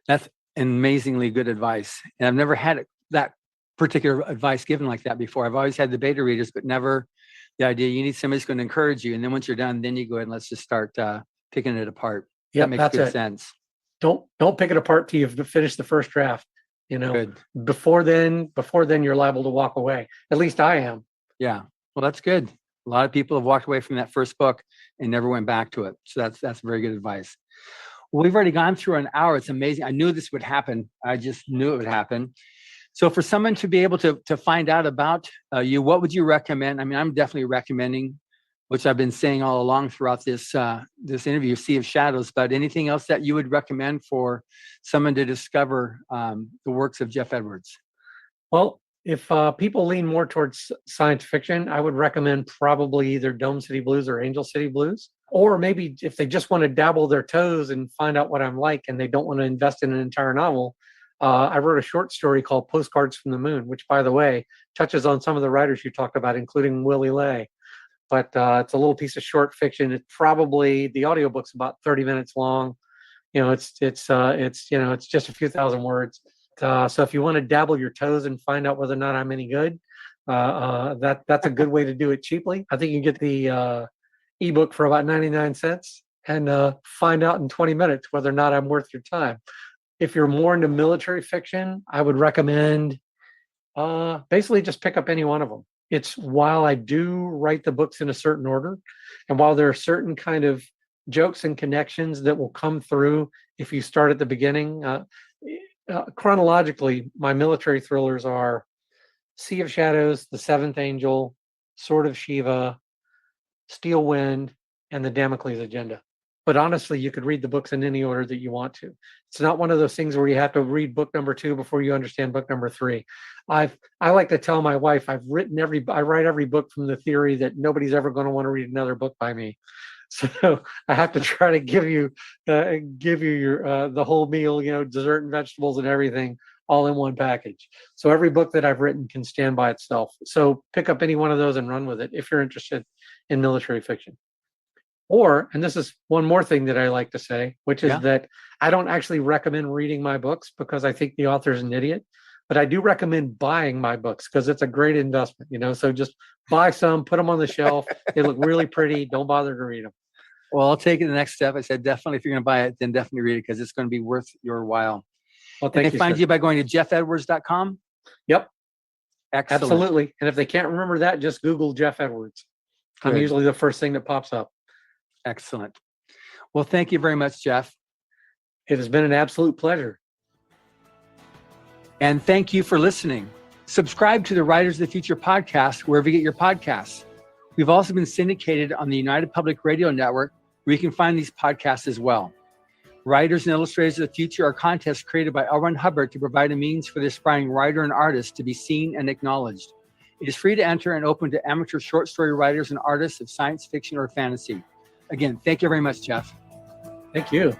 that's amazingly good advice. And I've never had that particular advice given like that before. I've always had the beta readers, but never the idea you need somebody who's going to encourage you. And then once you're done, then you go ahead and let's just start picking it apart. Yeah, that makes good sense. Don't pick it apart till you've finished the first draft. Good. Before then, you're liable to walk away. At least I am. Yeah. Well, that's good. A lot of people have walked away from that first book and never went back to it. So that's very good advice. Well, we've already gone through an hour. It's amazing. I knew this would happen. I just knew it would happen. So for someone to be able to find out about you, what would you recommend? I mean, I'm definitely recommending, which I've been saying all along throughout this this interview, Sea of Shadows, but anything else that you would recommend for someone to discover the works of Jeff Edwards? Well, if people lean more towards science fiction, I would recommend probably either Dome City Blues or Angel City Blues. Or maybe if they just want to dabble their toes and find out what I'm like and they don't want to invest in an entire novel, I wrote a short story called Postcards from the Moon, which, by the way, touches on some of the writers you talked about, including Willie Lay. But it's a little piece of short fiction. It's probably, the audiobook's about 30 minutes long. You know, it's just a few thousand words. So if you want to dabble your toes and find out whether or not I'm any good, that's a good way to do it cheaply. I think you can get the ebook for about 99 cents and find out in 20 minutes whether or not I'm worth your time. If you're more into military fiction, I would recommend basically just pick up any one of them. It's, while I do write the books in a certain order, and while there are certain kind of jokes and connections that will come through if you start at the beginning, chronologically, my military thrillers are Sea of Shadows, The Seventh Angel, Sword of Shiva, Steel Wind, and The Damocles Agenda. But honestly, you could read the books in any order that you want to. It's not one of those things where you have to read book number 2 before you understand book number 3. I like to tell my wife I write every book from the theory that nobody's ever going to want to read another book by me. So I have to try to give you your the whole meal, dessert and vegetables and everything all in one package. So every book that I've written can stand by itself. So pick up any one of those and run with it if you're interested in military fiction. Or, and this is one more thing that I like to say, which is that I don't actually recommend reading my books because I think the author's an idiot, but I do recommend buying my books because it's a great investment, so just buy some, put them on the shelf. They look really pretty. Don't bother to read them. Well, I'll take it the next step. I said, definitely, if you're going to buy it, then definitely read it because it's going to be worth your while. Well, thank you. They find you by going to jeffedwards.com? Yep. Excellent. Absolutely. And if they can't remember that, just Google Jeff Edwards. Good. I'm usually the first thing that pops up. Excellent. Well, thank you very much, Jeff. It has been an absolute pleasure. And thank you for listening. Subscribe to the Writers of the Future podcast wherever you get your podcasts. We've also been syndicated on the United Public Radio Network, where you can find these podcasts as well. Writers and Illustrators of the Future are contests created by L. Ron Hubbard to provide a means for the aspiring writer and artist to be seen and acknowledged. It is free to enter and open to amateur short story writers and artists of science fiction or fantasy. Again, thank you very much, Jeff. Thank you.